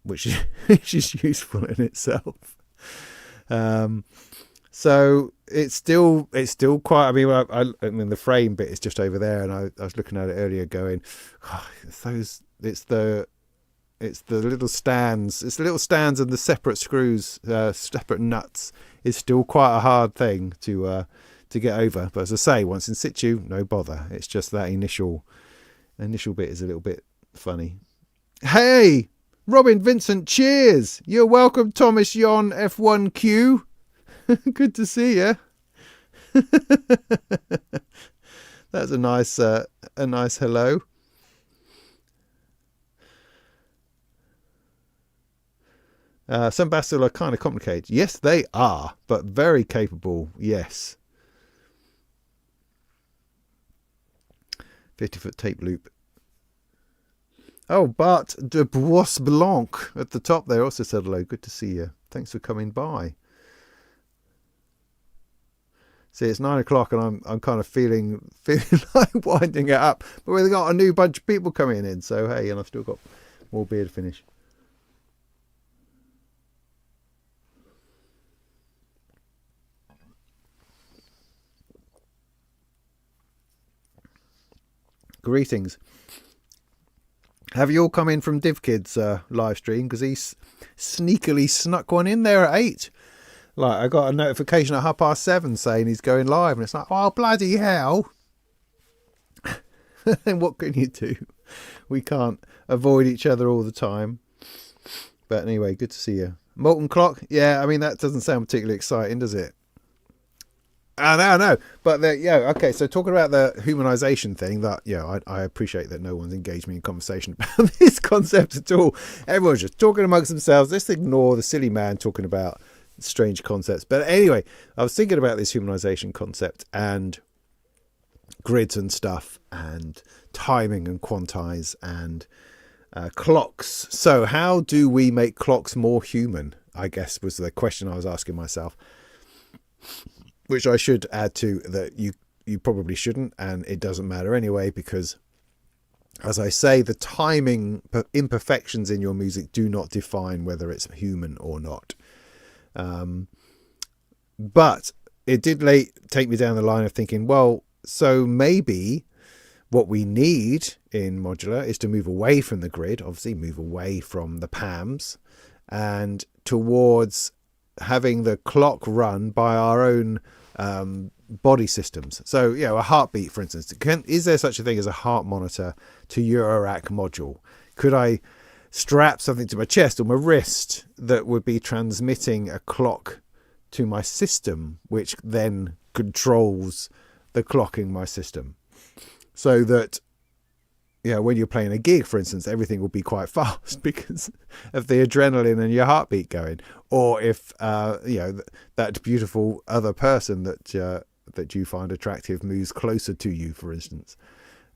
which is useful in itself. So it's still quite. I mean, I mean the frame bit is just over there, and I was looking at it earlier, going, it's the little stands. It's the little stands and the separate screws, separate nuts. Is still quite a hard thing to get over. But as I say, once in situ, no bother. It's just that initial bit is a little bit funny. Hey, Robin Vincent, cheers! You're welcome, Thomas Yon F1Q. Good to see you. That's a nice hello. Some Bastille are kind of complicated. Yes, they are, but very capable. Yes. 50-foot tape loop. Oh, Bart de Bois Blanc at the top there also said hello. Good to see you. Thanks for coming by. See, it's 9 o'clock and I'm kind of feeling like winding it up. But we've got a new bunch of people coming in. So, hey, and I've still got more beer to finish. Greetings. Have you all come in from DivKid's live stream? Because he sneakily snuck one in there at 8. Like, I got a notification at 7:30 saying he's going live, and it's like, oh, bloody hell. And what can you do? We can't avoid each other all the time. But anyway, good to see you. Molten clock? Yeah, I mean, that doesn't sound particularly exciting, does it? I know. But okay, so talking about the humanization thing, that I appreciate that no one's engaged me in conversation about this concept at all. Everyone's just talking amongst themselves. Let's ignore the silly man talking about strange concepts. But anyway, I was thinking about this humanization concept and grids and stuff and timing and quantize and clocks. So how do we make clocks more human, I guess, was the question I was asking myself. Which I should add to that you probably shouldn't, and it doesn't matter anyway, because, as I say, the timing imperfections in your music do not define whether it's human or not. But it did take me down the line of thinking, well, so maybe what we need in modular is to move away from the grid, obviously move away from the PAMs, and towards having the clock run by our own body systems. So, a heartbeat, for instance. Is there such a thing as a heart monitor to Eurorack module? Could I strap something to my chest or my wrist that would be transmitting a clock to my system, which then controls the clock in my system, so that when you're playing a gig, for instance, everything will be quite fast because of the adrenaline and your heartbeat going. Or if that beautiful other person that you find attractive moves closer to you, for instance,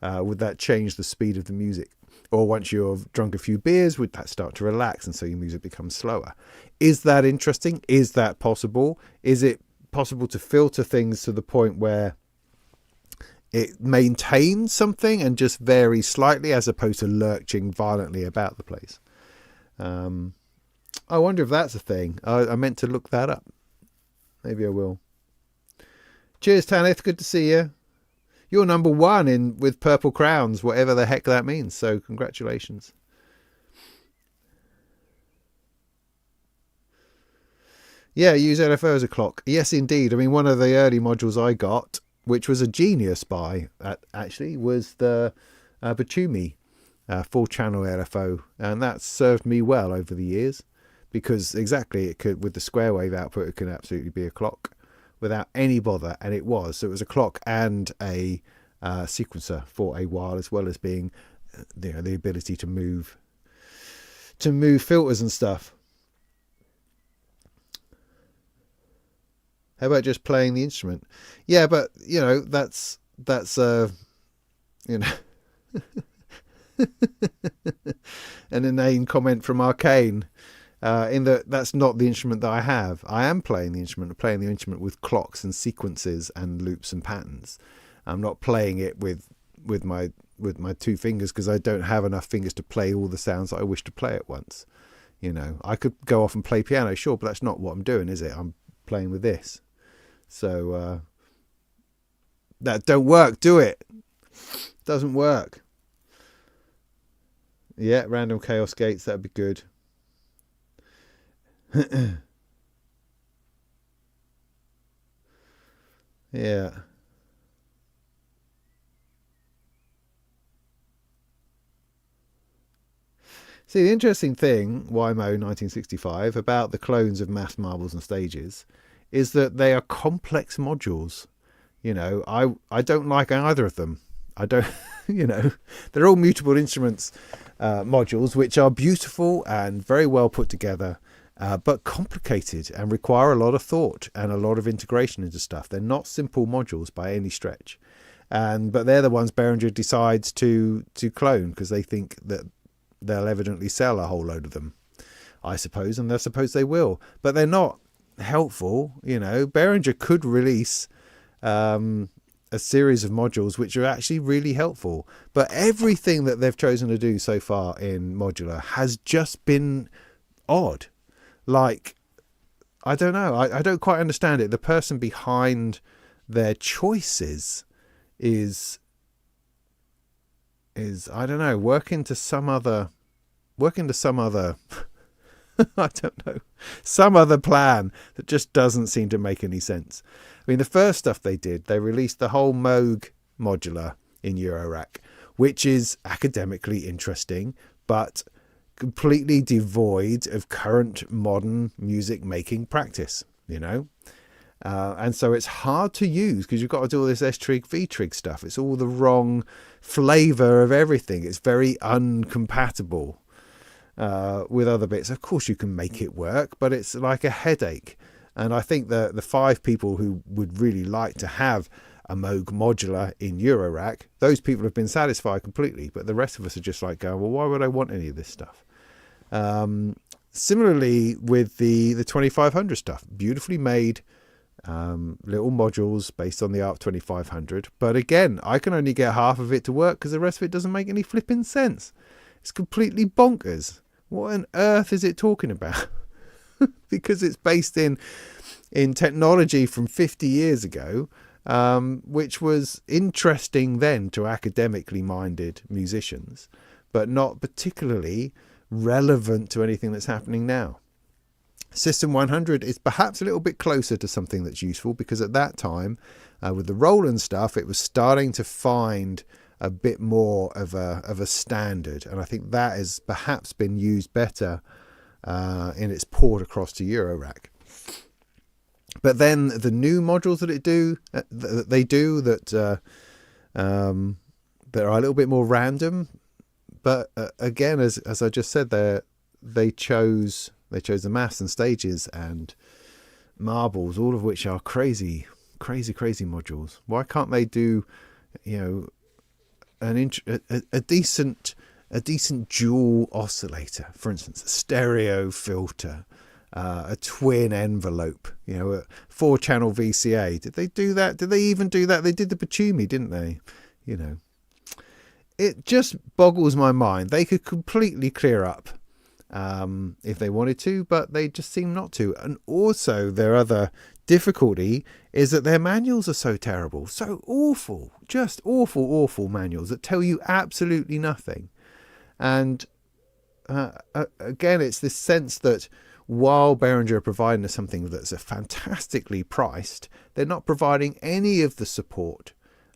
would that change the speed of the music? Or once you've drunk a few beers, would that start to relax and so your music becomes slower? Is that interesting? Is that possible? Is it possible to filter things to the point where it maintains something and just varies slightly as opposed to lurching violently about the place? I wonder if that's a thing. I meant to look that up. Maybe I will. Cheers, Tanith. Good to see you. You're number one with Purple Crowns, whatever the heck that means. So congratulations. Yeah, use LFO as a clock. Yes, indeed. I mean, one of the early modules I got, which was a genius buy, actually, was the Batumi full channel LFO. And that served me well over the years because exactly it could, with the square wave output, it can absolutely be a clock without any bother. And it was. So it was a clock and a sequencer for a while, as well as being the ability to move filters and stuff. How about just playing the instrument? Yeah, but that's an inane comment from Arcane, in that that's not the instrument that I have. I am playing the instrument with clocks and sequences and loops and patterns. I'm not playing it with my 2 fingers because I don't have enough fingers to play all the sounds that I wish to play at once. I could go off and play piano, sure, but that's not what I'm doing, is it? I'm playing with this. So that don't work, do it? Doesn't work. Yeah, random chaos gates, that'd be good. Yeah. See, the interesting thing, YMO 1965, about the clones of Mass Marbles and Stages is that they are complex modules. I don't like either of them. I don't, they're all mutable instruments modules, which are beautiful and very well put together, but complicated and require a lot of thought and a lot of integration into stuff. They're not simple modules by any stretch. But they're the ones Behringer decides to clone because they think that they'll evidently sell a whole load of them, I suppose, and I suppose they will. But they're not helpful. Behringer could release a series of modules which are actually really helpful, but everything that they've chosen to do so far in modular has just been odd. Like, I don't know, I don't quite understand it. The person behind their choices is I don't know, working to some other I don't know, some other plan that just doesn't seem to make any sense. I mean, the first stuff they did, they released the whole Moog modular in Eurorack, which is academically interesting, but completely devoid of current modern music making practice, and so it's hard to use because you've got to do all this S-trig, V-trig stuff. It's all the wrong flavor of everything. It's very uncompatible with other bits. Of course you can make it work, but it's like a headache. And I think the 5 people who would really like to have a Moog modular in Eurorack, those people have been satisfied completely, but the rest of us are just like going, well, why would I want any of this stuff? Similarly with the 2500 stuff, beautifully made little modules based on the ARP 2500, but again, I can only get half of it to work because the rest of it doesn't make any flipping sense. It's completely bonkers. What on earth is it talking about? Because it's based in technology from 50 years ago, which was interesting then to academically minded musicians, but not particularly relevant to anything that's happening now. System 100 is perhaps a little bit closer to something that's useful, because at that time, with the Roland stuff, it was starting to find a bit more of a standard, and I think that has perhaps been used better in its port across to Eurorack. But then the new modules that that are a little bit more random. But again, as I just said, they chose the maths and stages and marbles, all of which are crazy modules. Why can't they do, a decent dual oscillator, for instance, a stereo filter, a twin envelope, a 4-channel VCA? Did they do that? Did they even do that? They did the Batumi, didn't they? It just boggles my mind. They could completely clear up if they wanted to, but they just seem not to. And also their other difficulty is that their manuals are so terrible, so awful, just awful manuals that tell you absolutely nothing. And again, it's this sense that while Behringer are providing us something that's fantastically priced, they're not providing any of the support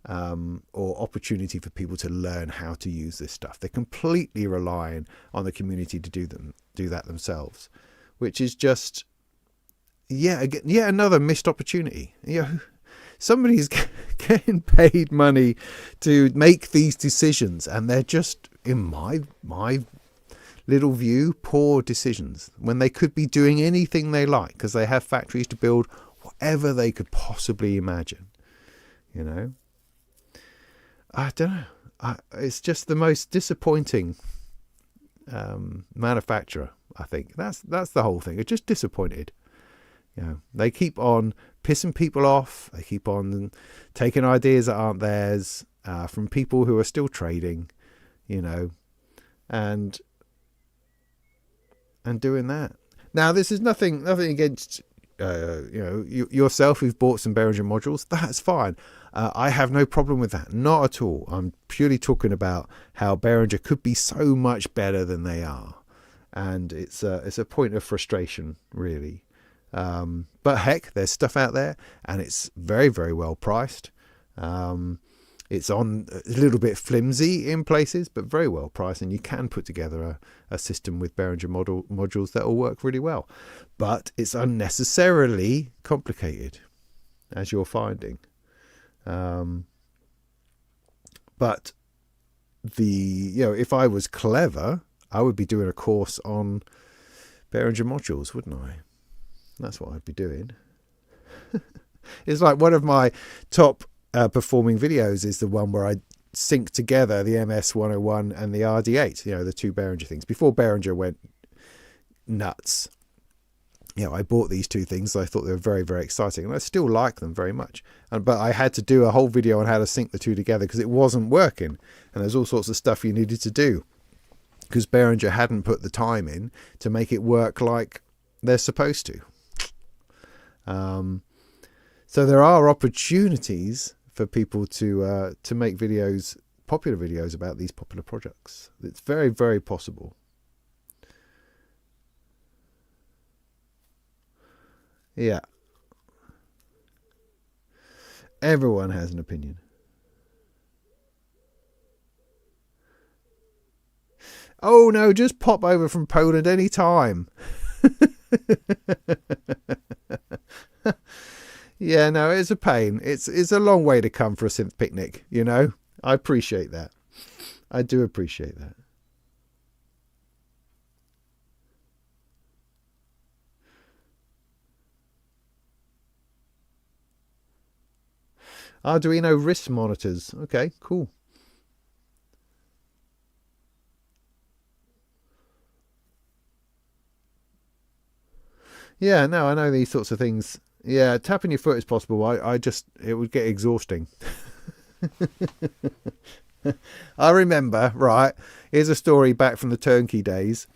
or opportunity for people to learn how to use this stuff. They're completely relying on the community to do that themselves, which is just yet another missed opportunity. Somebody's getting paid money to make these decisions, and they're just, in my little view, poor decisions, when they could be doing anything they like, because they have factories to build whatever they could possibly imagine. I don't know. It's just the most disappointing manufacturer, I think. That's the whole thing. It's just disappointed. They keep on pissing people off. They keep on taking ideas that aren't theirs from people who are still trading, and doing that. Now, this is nothing against yourself who've bought some Behringer modules. That's fine. I have no problem with that. Not at all. I'm purely talking about how Behringer could be so much better than they are. And it's a point of frustration, really. But heck, there's stuff out there, and it's very, very well priced. It's on a little bit flimsy in places, but very well priced, and you can put together a system with Behringer modules that will work really well. But it's unnecessarily complicated, as you're finding. But if I was clever, I would be doing a course on Behringer modules, wouldn't I? That's what I'd be doing. It's like one of my top performing videos is the one where I sync together the MS-101 and the RD8, the two Behringer things. Before Behringer went nuts, I bought these two things. I thought they were very, very exciting, and I still like them very much. But I had to do a whole video on how to sync the two together because it wasn't working, and there's all sorts of stuff you needed to do because Behringer hadn't put the time in to make it work like they're supposed to. So there are opportunities for people to make videos, popular videos about these popular projects. It's very, very possible. Yeah. Everyone has an opinion. Oh no, just pop over from Poland any time. Yeah, no, it's a pain. It's a long way to come for a synth picnic, I appreciate that. I do appreciate that. Arduino wrist monitors. Okay, cool. Yeah, no, I know these sorts of things. Yeah, tapping your foot is possible. It would get exhausting. I remember, right, here's a story back from the Turnkey days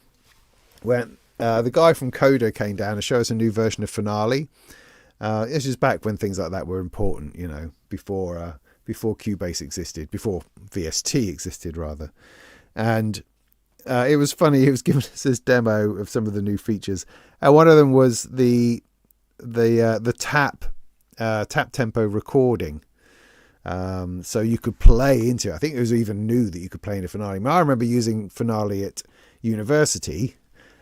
when the guy from Coda came down to show us a new version of Finale. This is back when things like that were important, before Cubase existed, before VST existed, rather. And it was funny. He was giving us this demo of some of the new features, and one of them was the tap tempo recording. So you could play into it. I think it was even new that you could play into Finale. I remember using Finale at university,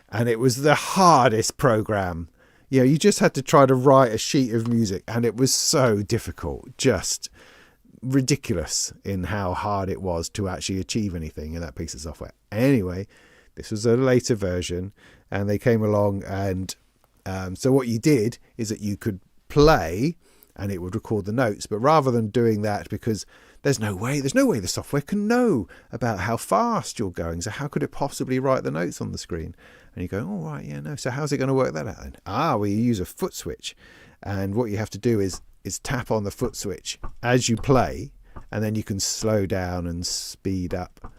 and it was the hardest program. You know, you just had to try to write a sheet of music, and it was so difficult, just ridiculous in how hard it was to actually achieve anything in that piece of software. Anyway, this was a later version, and they came along, and so what you did is that you could play and it would record the notes, but rather than doing that, because there's no way the software can know about how fast you're going, so how could it possibly write the notes on the screen? And you go, oh right, yeah, no, so how's it going to work that out then? Well, you use a foot switch, and what you have to do is tap on the foot switch as you play, and then you can slow down and speed up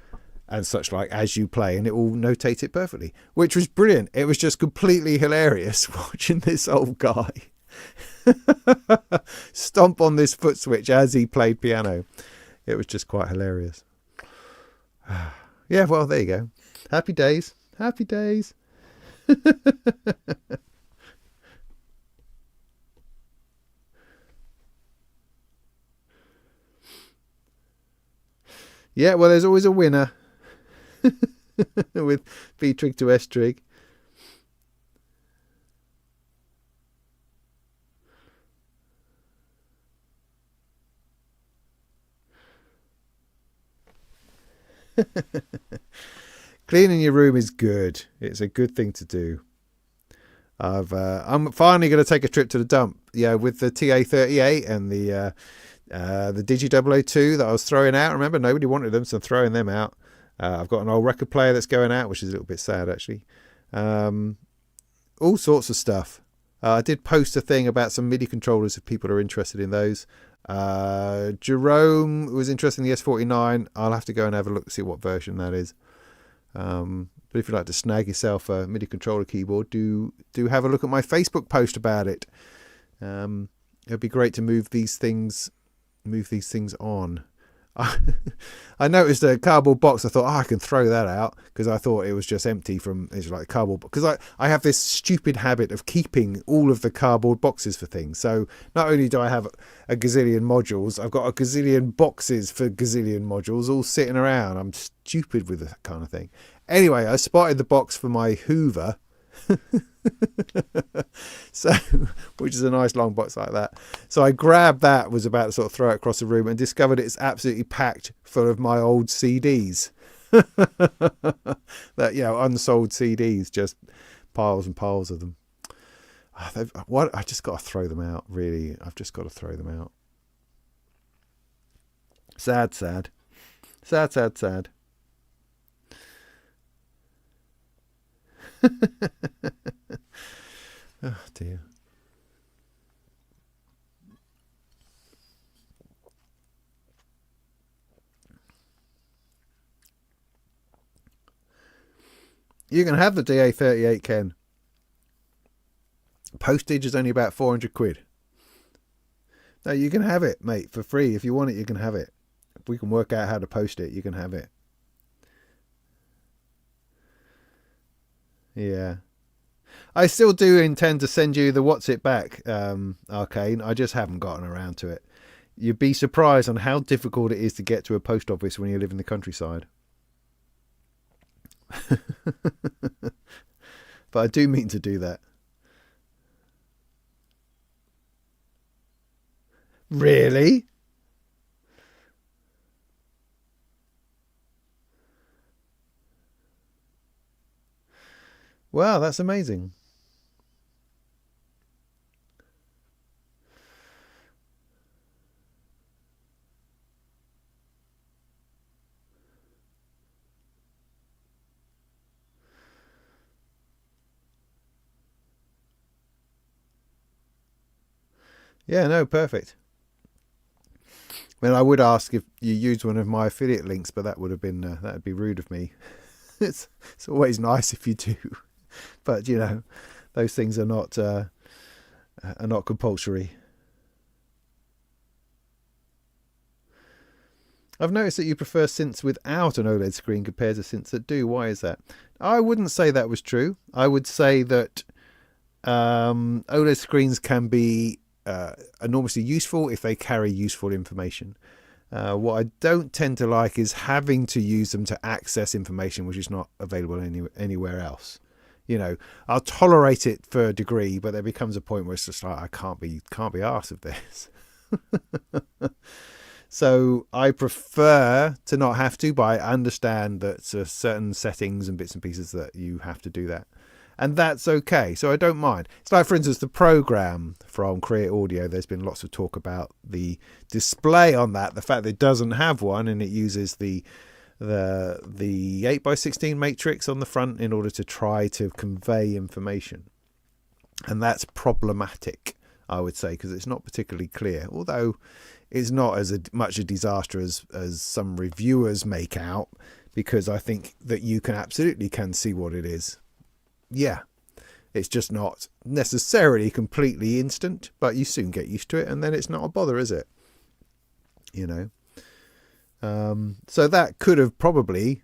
and such like as you play, and it will notate it perfectly, which was brilliant. It was just completely hilarious watching this old guy stomp on this foot switch as he played piano. It was just quite hilarious. Yeah, well, there you go. Happy days. Happy days. Yeah, well, there's always a winner with B trig to S trig. Cleaning your room is good. It's a good thing to do. I'm finally going to take a trip to the dump. Yeah, with the TA38 and the Digi 002 that I was throwing out. Remember, nobody wanted them, so I'm throwing them out. I've got an old record player that's going out, which is a little bit sad actually. All sorts of stuff. I did post a thing about some MIDI controllers if people are interested in those. Jerome was interested in the S49. I'll have to go and have a look, see what version that is. But if you'd like to snag yourself a MIDI controller keyboard, do have a look at my Facebook post about it. It'd be great to move these things on. I noticed a cardboard box. I thought, I can throw that out, because I thought it was just empty from, it's like cardboard, because I have this stupid habit of keeping all of the cardboard boxes for things. So not only do I have a gazillion modules, I've got a gazillion boxes for gazillion modules all sitting around. I'm stupid with that kind of thing. Anyway, I spotted the box for my Hoover. So, which is a nice long box like that. So I grabbed that, was about to sort of throw it across the room, and discovered it's absolutely packed full of my old CDs. That, you know, unsold CDs, just piles and piles of them. I just got to throw them out, really. I've just got to throw them out. Sad, sad. Sad, sad, sad. Oh dear. You can have the DA38, Ken. Postage is only about 400 quid. No, you can have it, mate, for free. If you want it, you can have it. If we can work out how to post it, you can have it. Yeah. I still do intend to send you the What's It Back, Arcane. I just haven't gotten around to it. You'd be surprised on how difficult it is to get to a post office when you live in the countryside. But I do mean to do that. Really? Wow, that's amazing. Yeah, no, perfect. Well, I would ask if you used one of my affiliate links, but that would have been that'd be rude of me. It's always nice if you do, but you know, those things are not compulsory. I've noticed that you prefer synths without an OLED screen compared to synths that do. Why is that? I wouldn't say that was true. I would say that OLED screens can be enormously useful if they carry useful information. What I don't tend to like is having to use them to access information which is not available anywhere else. You know, I'll tolerate it for a degree, but there becomes a point where it's just like, I can't be arsed of this. So I prefer to not have to, but I understand that certain settings and bits and pieces that you have to do that. And that's okay. So I don't mind. It's like, for instance, the program from Create Audio. There's been lots of talk about the display on that, the fact that it doesn't have one, and it uses the 8x16 matrix on the front in order to try to convey information. And that's problematic, I would say, because it's not particularly clear, although it's not as much a disaster as some reviewers make out, because I think that you absolutely can see what it is. Yeah, it's just not necessarily completely instant, but you soon get used to it, and then it's not a bother, is it? You know. So that could have probably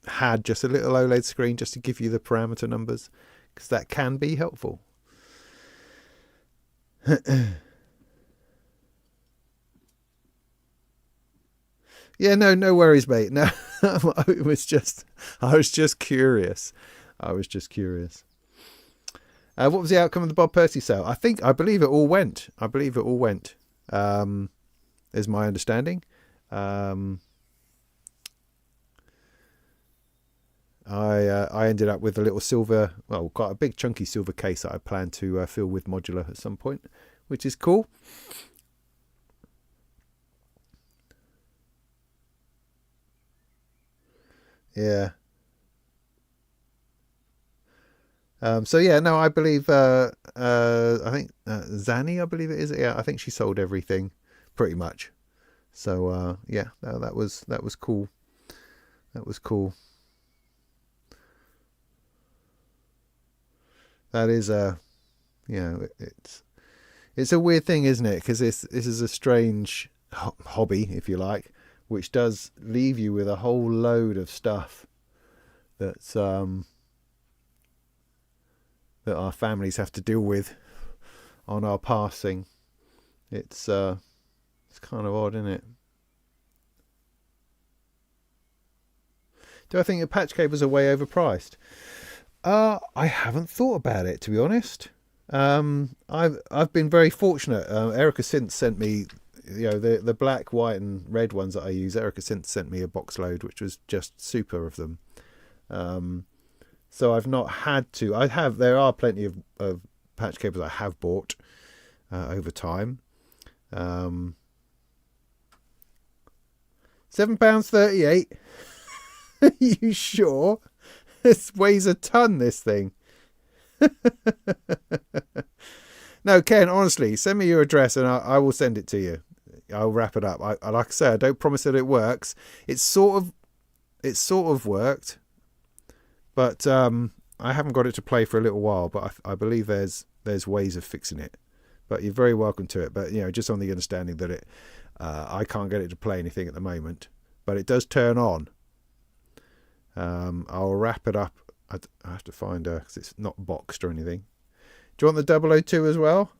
had just a little OLED screen just to give you the parameter numbers, because that can be helpful. Yeah, no worries, mate. No, I was just curious. I what was the outcome of the Bob Percy sale? I believe it all went. Is my understanding. I ended up with a little silver, well, quite a big chunky silver case that I plan to fill with modular at some point, which is cool. Yeah. So yeah, no, I believe I think Zanny, I believe it is. Yeah, I think she sold everything pretty much. So yeah, no, that was cool. That was cool. That is you know, it's a weird thing, isn't it? Because this is a strange hobby, if you like, which does leave you with a whole load of stuff that's that our families have to deal with on our passing. It's kind of odd, isn't it? Do I think the patch cables are way overpriced? I haven't thought about it, to be honest. I've been very fortunate. Erica Synth sent me, you know, the black, white, and red ones that I use. Erica Synth sent me a box load, which was just super of them. So I've not had to. There are plenty of patch cables I have bought over time. £7.38. Are you sure? This weighs a ton, this thing. No, Ken, honestly, send me your address and I will send it to you. I'll wrap it up. Like I say, I don't promise that it works. It's sort of worked, but I haven't got it to play for a little while. But I believe there's ways of fixing it. But you're very welcome to it. But you know, just on the understanding that I can't get it to play anything at the moment, but it does turn on. I'll wrap it up. I have to find her because it's not boxed or anything. Do you want the 002 as well?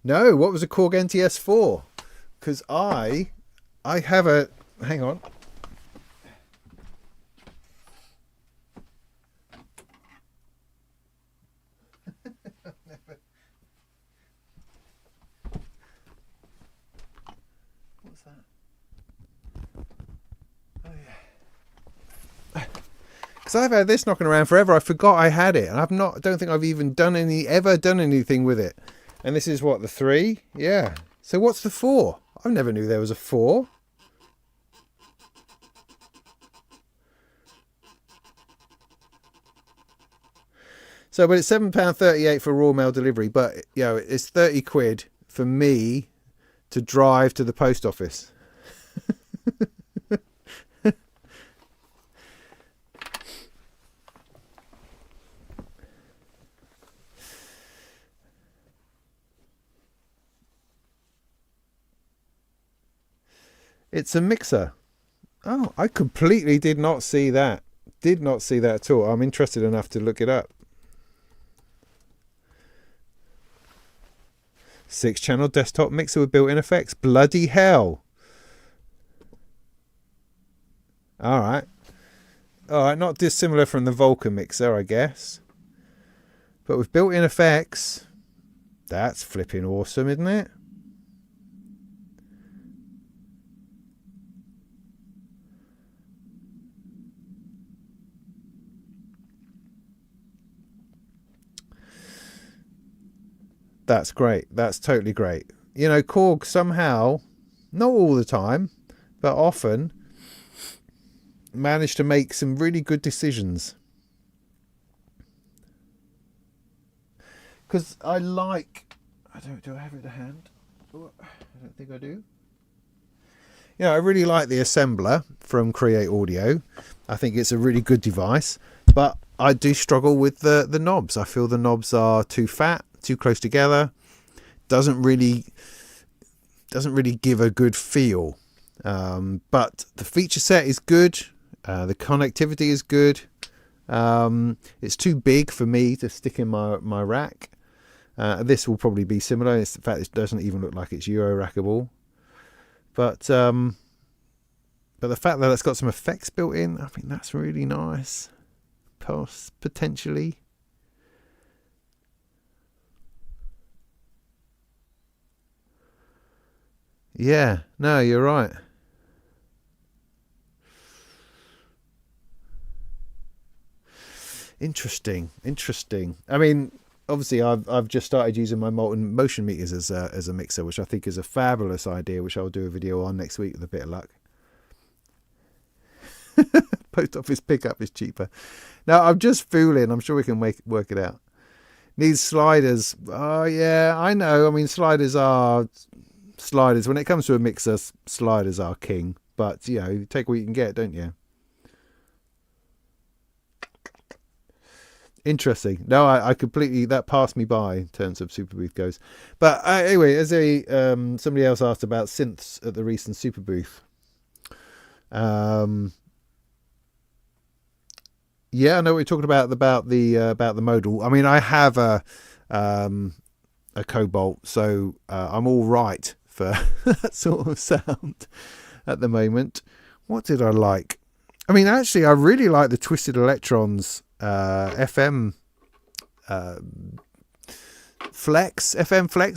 No, what was a Korg NTS for? Because I have a... Hang on. What's that? Oh yeah. Because I've had this knocking around forever. I forgot I had it, and I don't think I've even ever done anything with it. And this is what, the 3? Yeah. So what's the 4? I never knew there was a 4. So, but it's £7.38 for raw mail delivery. But, you know, it's 30 quid for me to drive to the post office. It's a mixer. Oh, I completely did not see that. Did not see that at all. I'm interested enough to look it up. 6-channel desktop mixer with built-in effects. Bloody hell. Alright. Alright, not dissimilar from the Vulcan mixer, I guess. But with built-in effects, that's flipping awesome, isn't it? That's great. That's totally great. You know, Korg somehow, not all the time, but often, managed to make some really good decisions. Because I like... do I have it to hand? Oh, I don't think I do. You know, I really like the assembler from Create Audio. I think it's a really good device. But I do struggle with the knobs. I feel the knobs are too fat, too close together. Doesn't really give a good feel. But the feature set is good. The connectivity is good. It's too big for me to stick in my rack. This will probably be similar. In fact, it doesn't even look like it's Euro rackable. But the fact that it's got some effects built in, I think that's really nice. Potentially. Yeah, no, you're right. Interesting. I mean, obviously, I've just started using my Molten motion meters as a mixer, which I think is a fabulous idea, which I'll do a video on next week with a bit of luck. Post office pickup is cheaper. Now, I'm just fooling. I'm sure we can work it out. Needs sliders. Oh, yeah, I know. I mean, sliders are sliders. When it comes to a mixer, sliders are king. But, you know, you take what you can get, don't you? Interesting. No, I completely... That passed me by in terms of Superbooth goes. But anyway, as somebody else asked about synths at the recent Superbooth. Yeah, I know what you're talking about the modal. I mean, I have a Cobalt, so I'm all right for that sort of sound at the moment. What did I like? I mean, actually, I really like the Twisted Electrons FM Flex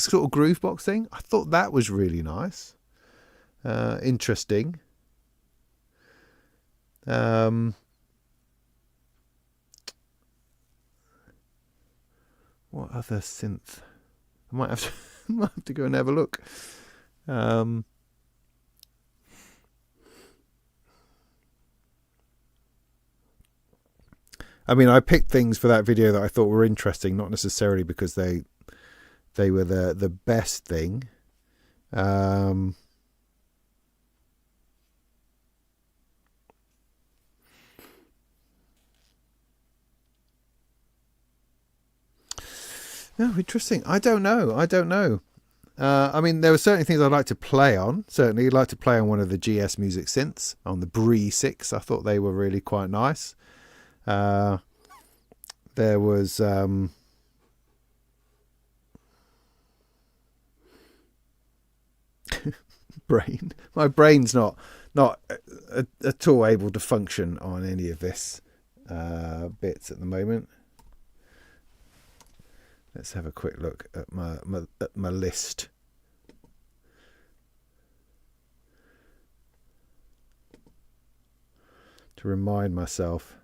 sort of groove box thing. I thought that was really nice, interesting. What other synth? I might have to go and have a look. I mean, I picked things for that video that I thought were interesting, not necessarily because they were the best thing. No, interesting. I don't know. I mean, there were certainly things I'd like to play on. Certainly, I'd like to play on one of the GS Music synths, on the Bree 6. I thought they were really quite nice. There was... brain. My brain's not at all able to function on any of this bits at the moment. Let's have a quick look at my list. To remind myself.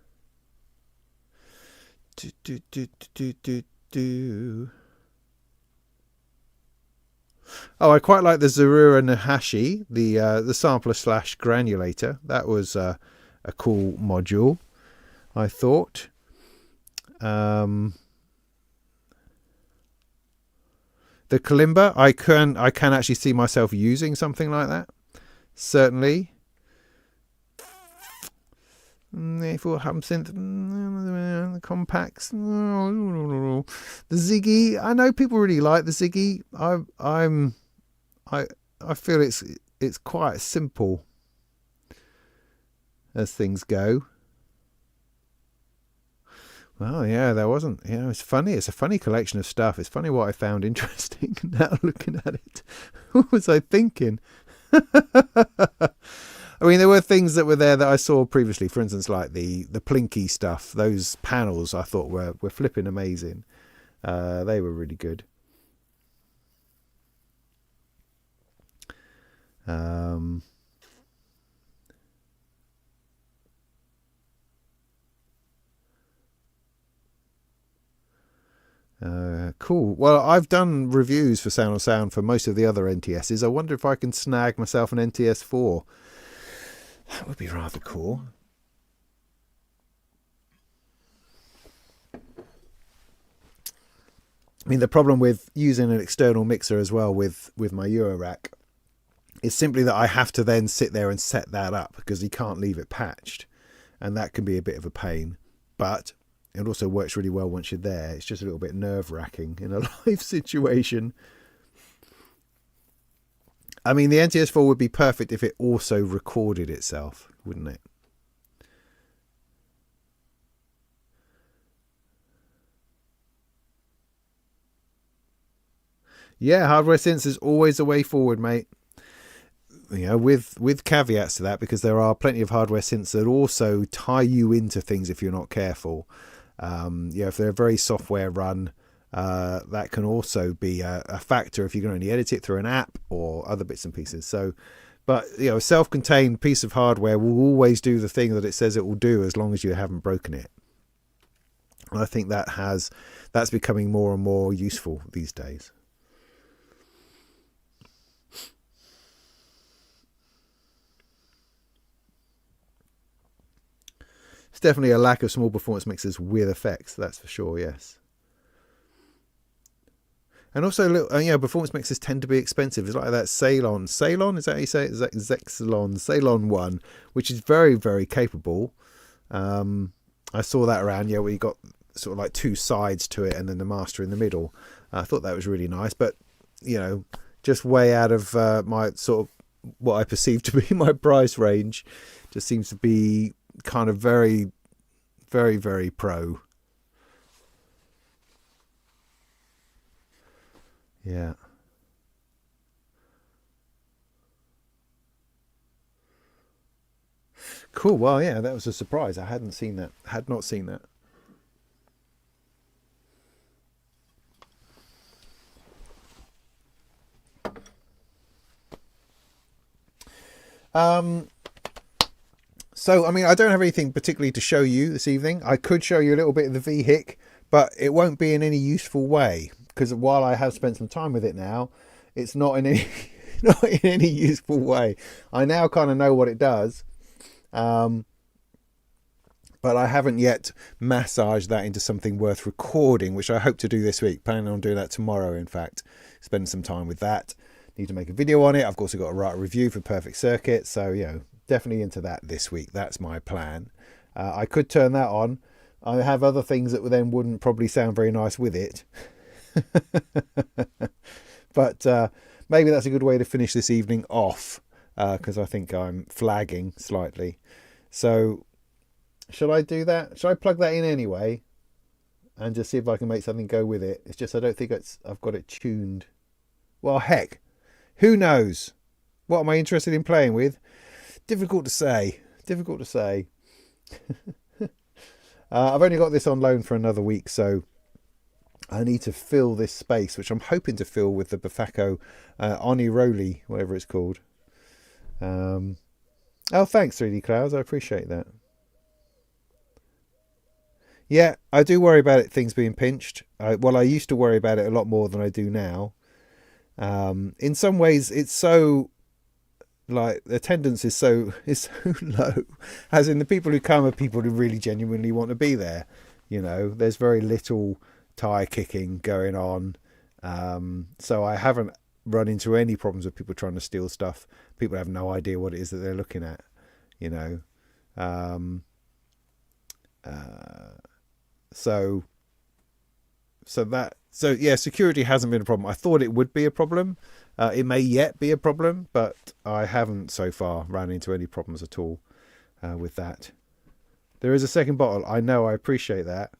Oh, I quite like the Zarura Nahashi, the sampler / granulator. That was a cool module, I thought. The Kalimba, I can actually see myself using something like that. Certainly. For hum synth, the compacts, the Ziggy. I know people really like the Ziggy. I feel it's it's quite simple as things go. Well, yeah, there wasn't. It's funny. It's a funny collection of stuff. It's funny what I found interesting now looking at it. What was I thinking? I mean, there were things that were there that I saw previously. For instance, like the Plinky stuff. Those panels I thought were flipping amazing. They were really good. Cool. Well, I've done reviews for Sound on Sound for most of the other NTSs. I wonder if I can snag myself an NTS4. That would be rather cool. I mean, the problem with using an external mixer as well with my Eurorack is simply that I have to then sit there and set that up because you can't leave it patched. And that can be a bit of a pain. But it also works really well once you're there. It's just a little bit nerve-wracking in a live situation. I mean, the NTS4 would be perfect if it also recorded itself, wouldn't it? Yeah, hardware synths is always the way forward, mate. With caveats to that, because there are plenty of hardware synths that also tie you into things if you're not careful. If they're very software run, that can also be a factor if you can only edit it through an app or other bits and pieces. So, but a self-contained piece of hardware will always do the thing that it says it will do as long as you haven't broken it. And I think that's becoming more and more useful these days. It's definitely a lack of small performance mixers with effects, that's for sure, yes. And also, performance mixers tend to be expensive. It's like that Ceylon. Ceylon, is that how you say it? Zexalon. Ceylon one, which is very, very capable. I saw that around, where you got sort of like two sides to it and then the master in the middle. I thought that was really nice, but, just way out of my sort of what I perceive to be my price range. Just seems to be kind of very, very, very pro. Yeah. Cool. Well, yeah, that was a surprise. I hadn't seen that. Had not seen that. So, I mean, I don't have anything particularly to show you this evening. I could show you a little bit of the VHIC, but it won't be in any useful way because while I have spent some time with it now, it's not in any not in any useful way. I now kind of know what it does, but I haven't yet massaged that into something worth recording, which I hope to do this week. Planning on doing that tomorrow, in fact. Spend some time with that. Need to make a video on it. I've also got to write a review for Perfect Circuit, so definitely into that this week. That's my plan. I could turn that on. I have other things that then wouldn't probably sound very nice with it. But maybe that's a good way to finish this evening off, because I think I'm flagging slightly. So should I do that? Should I plug that in anyway and just see if I can make something go with it? It's just I don't think I've got it tuned. Well, heck, who knows? What am I interested in playing with? Difficult to say. I've only got this on loan for another week, so I need to fill this space, which I'm hoping to fill with the Bafako Oniroli, whatever it's called. Oh, thanks, 3D Clouds. I appreciate that. Yeah, I do worry about things being pinched. I used to worry about it a lot more than I do now. In some ways, it's so like attendance is so low, as in the people who come are people who really genuinely want to be there. There's very little tire kicking going on, so I haven't run into any problems with people trying to steal stuff. People have no idea what it is that they're looking at. So So yeah, security hasn't been a problem. I thought it would be a problem. It may yet be a problem, but I haven't so far ran into any problems at all with that. There is a second bottle. I know. I appreciate that.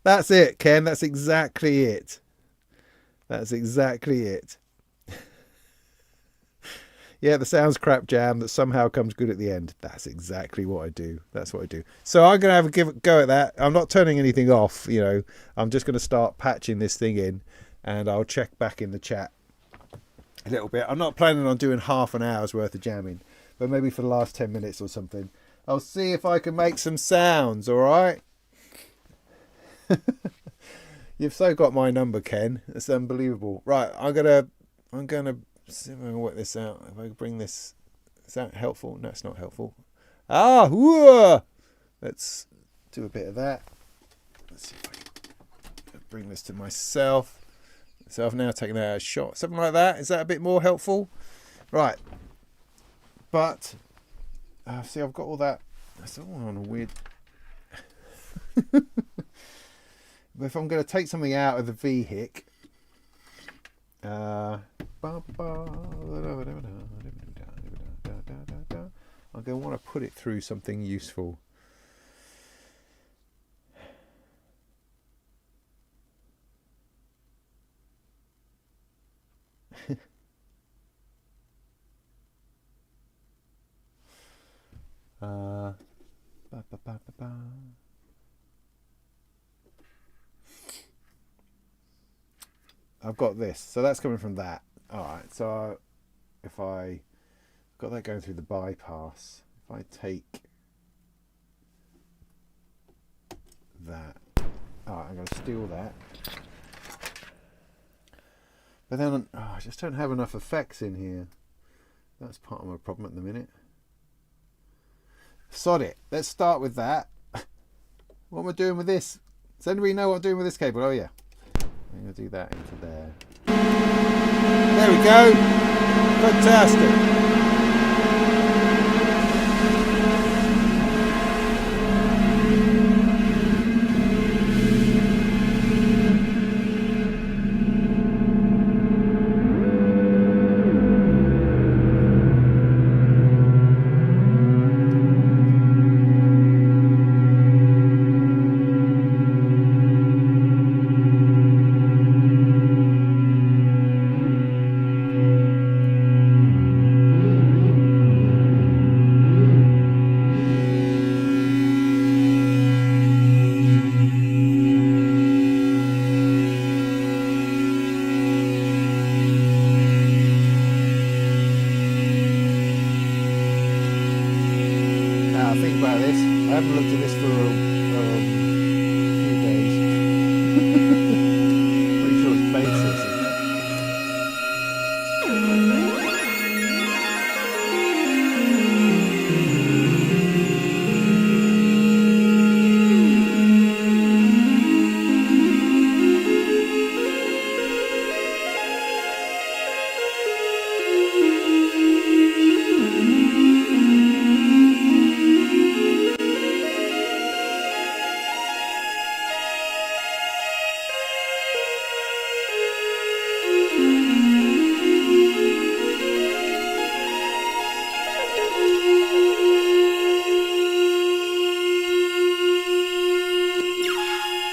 That's it, Ken. That's exactly it. That's exactly it. Yeah, the sounds crap jam that somehow comes good at the end. That's exactly what I do. That's what I do. So I'm going to have a go at that. I'm not turning anything off, you know. I'm just going to start patching this thing in, and I'll check back in the chat a little bit. I'm not planning on doing half an hour's worth of jamming, but maybe for the last 10 minutes or something. I'll see if I can make some sounds, all right? You've so got my number, Ken. It's unbelievable. Right, I'm gonna see if I can work this out. If I can bring this, is that helpful? No, it's not helpful. Whoa! Let's do a bit of that. Let's see if I can bring this to myself. So I've now taken out a shot, something like that. Is that a bit more helpful? Right. But see, I've got all that. That's all on a weird. But if I'm going to take something out of the VHIC, I'm going to want to put it through something useful. I've got this, so that's coming from that. All right, so if I got that going through the bypass, if I take that, all right, I'm going to steal that. But then I just don't have enough effects in here. That's part of my problem at the minute. Sod it. Let's start with that. What am I doing with this? Does anybody know what I'm doing with this cable? Oh yeah. I'm going to do that into there. There we go. Fantastic.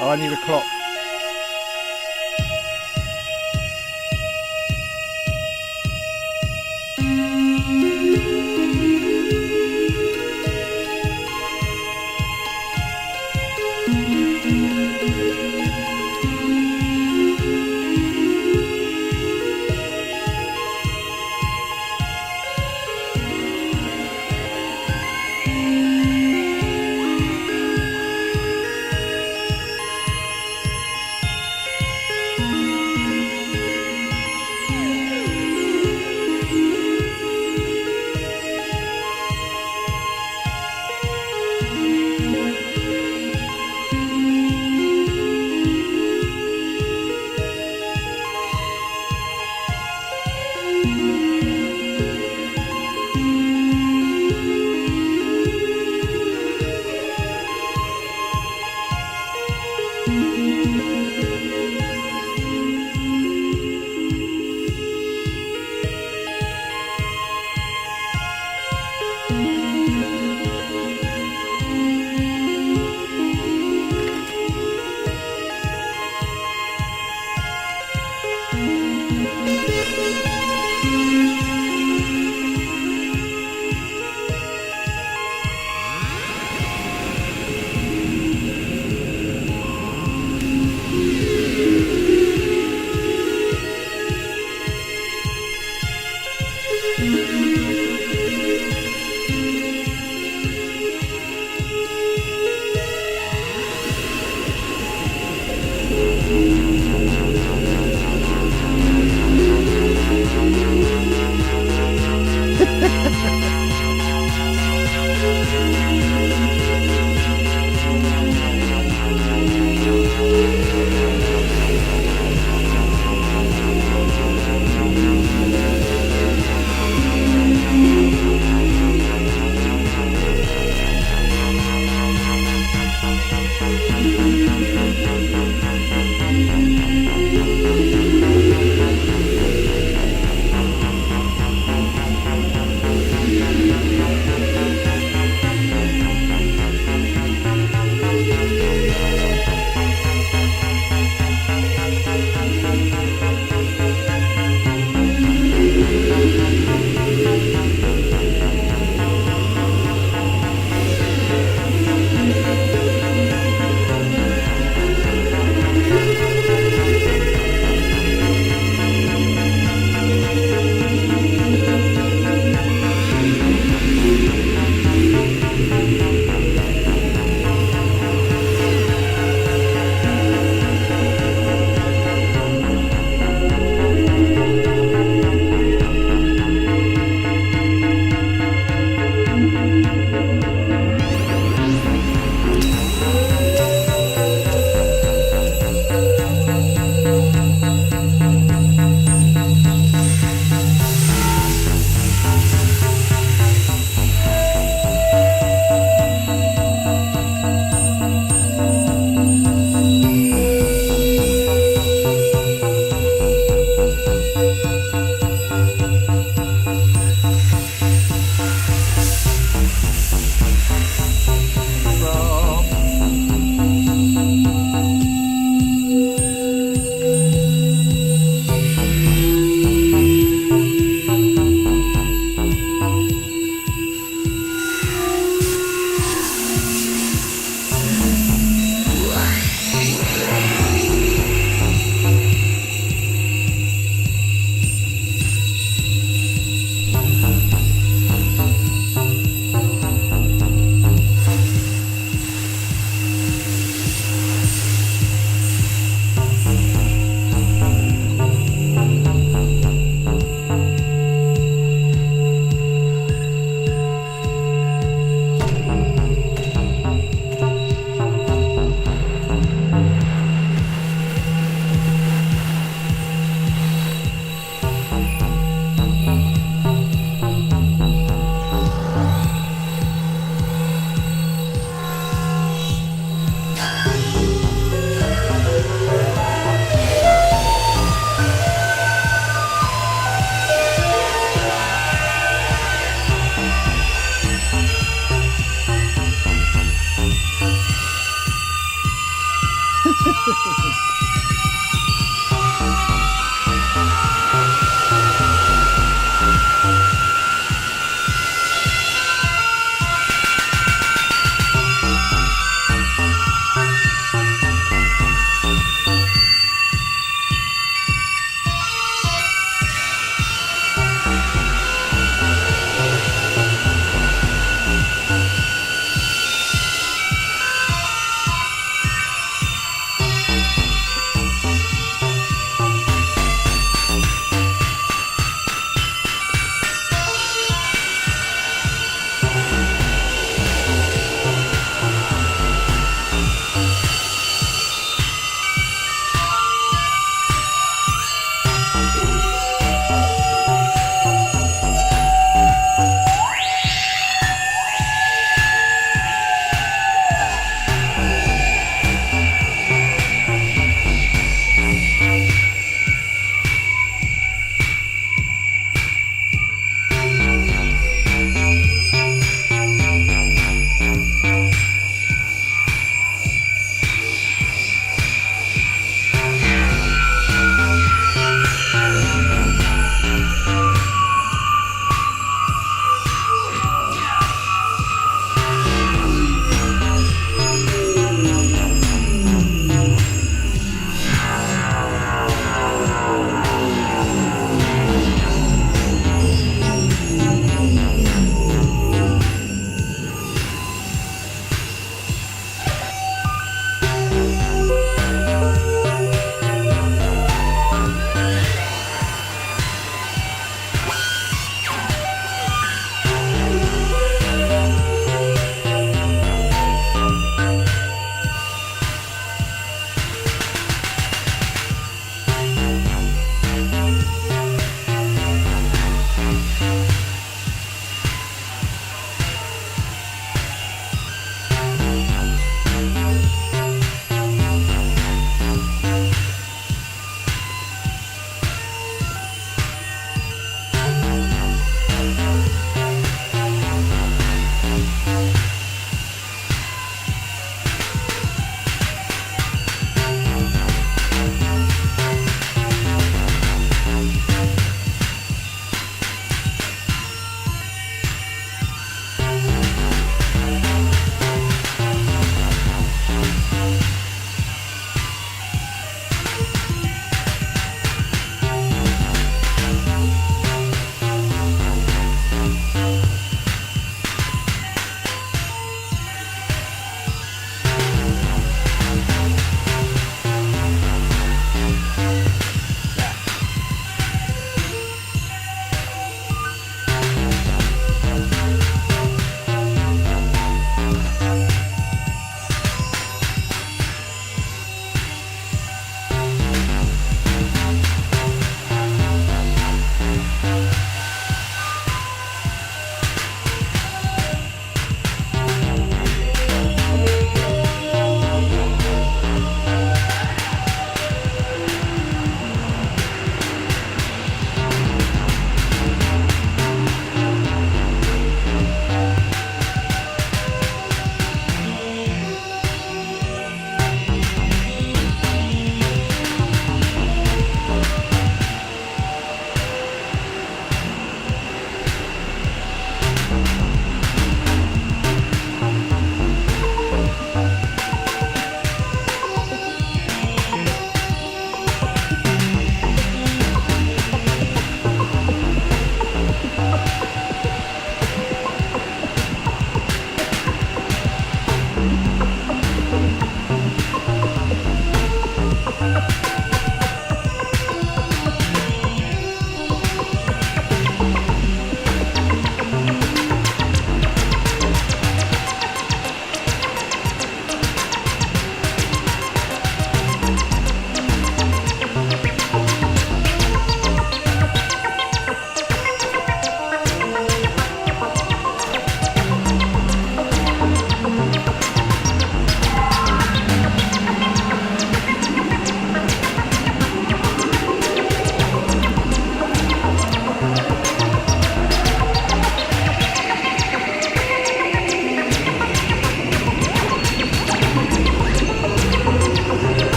I need a clock.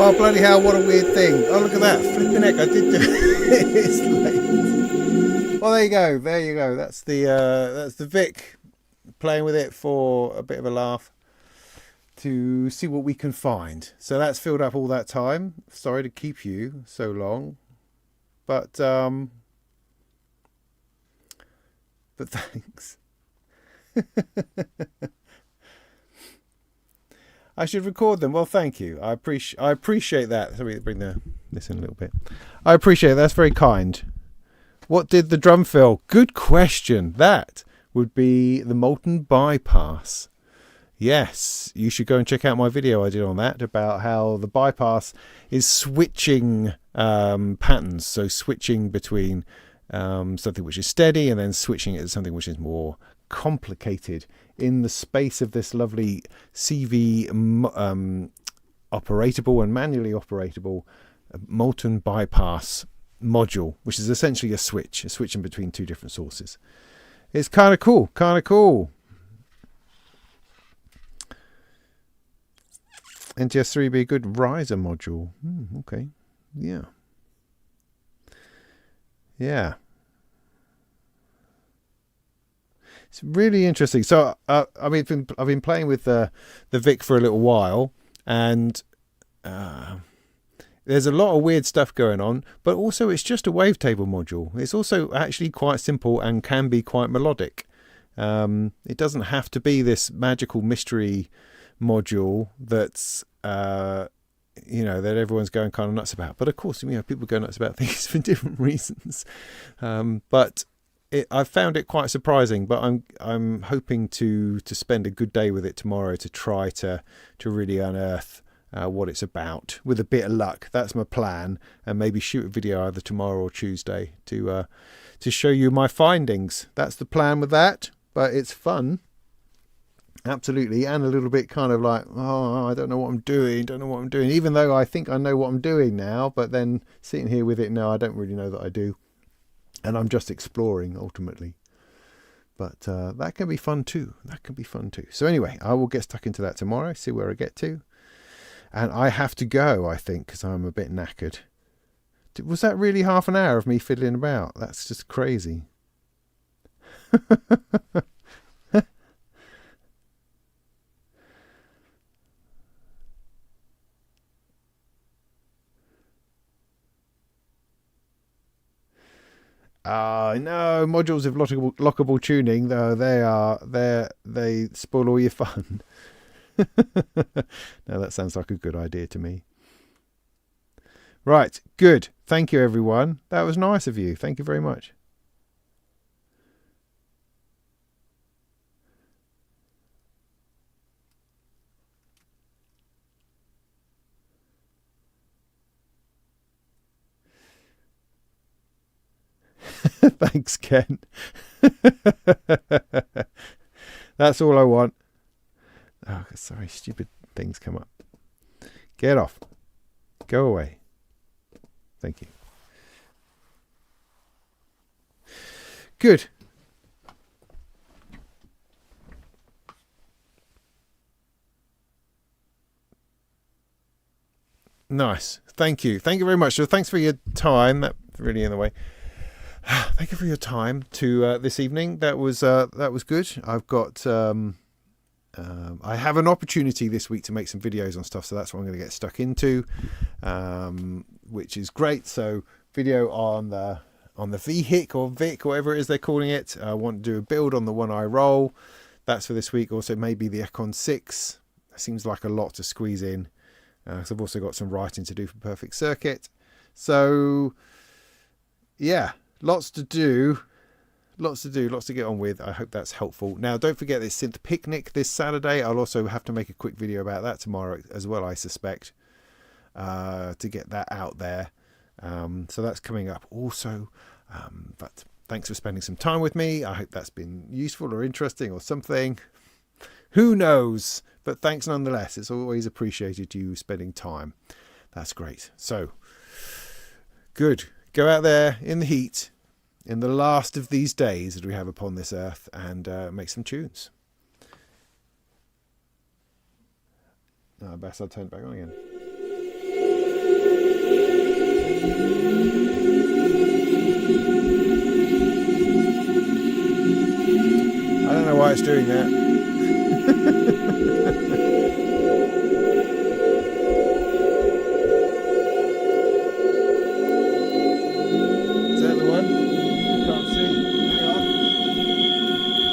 Oh, bloody hell, what a weird thing. Oh, look at that. Flipping heck, I did do it. It's late. Well, there you go. There you go. That's the Vic playing with it for a bit of a laugh to see what we can find. So that's filled up all that time. Sorry to keep you so long. But thanks. I should record them. Well, thank you. I appreciate that. Let me bring this in a little bit. I appreciate it. That's very kind. What did the drum fill? Good question. That would be the Molten bypass. Yes, you should go and check out my video I did on that about how the bypass is switching patterns. So switching between something which is steady and then switching it to something which is more complicated in the space of this lovely CV operatable and manually operatable Molten bypass module, which is essentially a switch in between two different sources. It's kind of cool, NTS3 be a good riser module. Okay, yeah. It's really interesting. So I mean, I've been playing with the Vic for a little while, and there's a lot of weird stuff going on, but also it's just a wavetable module. It's also actually quite simple and can be quite melodic. It doesn't have to be this magical mystery module that's that everyone's going kind of nuts about. But of course, people go nuts about things for different reasons. But I've found it quite surprising, but I'm hoping to spend a good day with it tomorrow to try to really unearth what it's about. With a bit of luck, that's my plan, and maybe shoot a video either tomorrow or Tuesday to show you my findings. That's the plan with that, but it's fun, absolutely, and a little bit kind of like, oh, I don't know what I'm doing, even though I think I know what I'm doing now, but then sitting here with it, no, I don't really know that I do. And I'm just exploring ultimately. But that can be fun too. So anyway, I will get stuck into that tomorrow, see where I get to. And I have to go, I think, because I'm a bit knackered. Was that really half an hour of me fiddling about? That's just crazy. No, modules with lockable tuning, though, they spoil all your fun. No, that sounds like a good idea to me. Right, good. Thank you, everyone. That was nice of you. Thank you very much. Thanks, Ken. That's all I want. Oh, sorry, stupid things come up. Get off. Go away. Thank you. Good. Nice. Thank you. Thank you very much. So thanks for your time. That really in the way. Thank you for your time to this evening. That was good. I've got I have an opportunity this week to make some videos on stuff, so that's what I'm going to get stuck into, which is great. So video on the VHIC or Vic, whatever it is they're calling it. I want to do a build on the One Eye Roll. That's for this week. Also maybe the Econ 6. That seems like a lot to squeeze in. So I've also got some writing to do for Perfect Circuit. So yeah, lots to do, lots to get on with. I hope that's helpful. Now, don't forget this synth picnic this Saturday. I'll also have to make a quick video about that tomorrow as well, I suspect, to get that out there. So that's coming up also. But thanks for spending some time with me. I hope that's been useful or interesting or something. Who knows? But thanks nonetheless. It's always appreciated you spending time. That's great. So, good. Go out there in the heat, in the last of these days that we have upon this earth, and make some tunes. I best I'll turn it back on again. I don't know why it's doing that. Is that the one? I can't see. Hang on.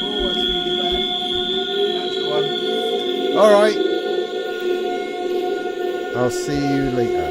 Oh, it's feeding back. That's the one. All right. I'll see you later.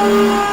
Bye.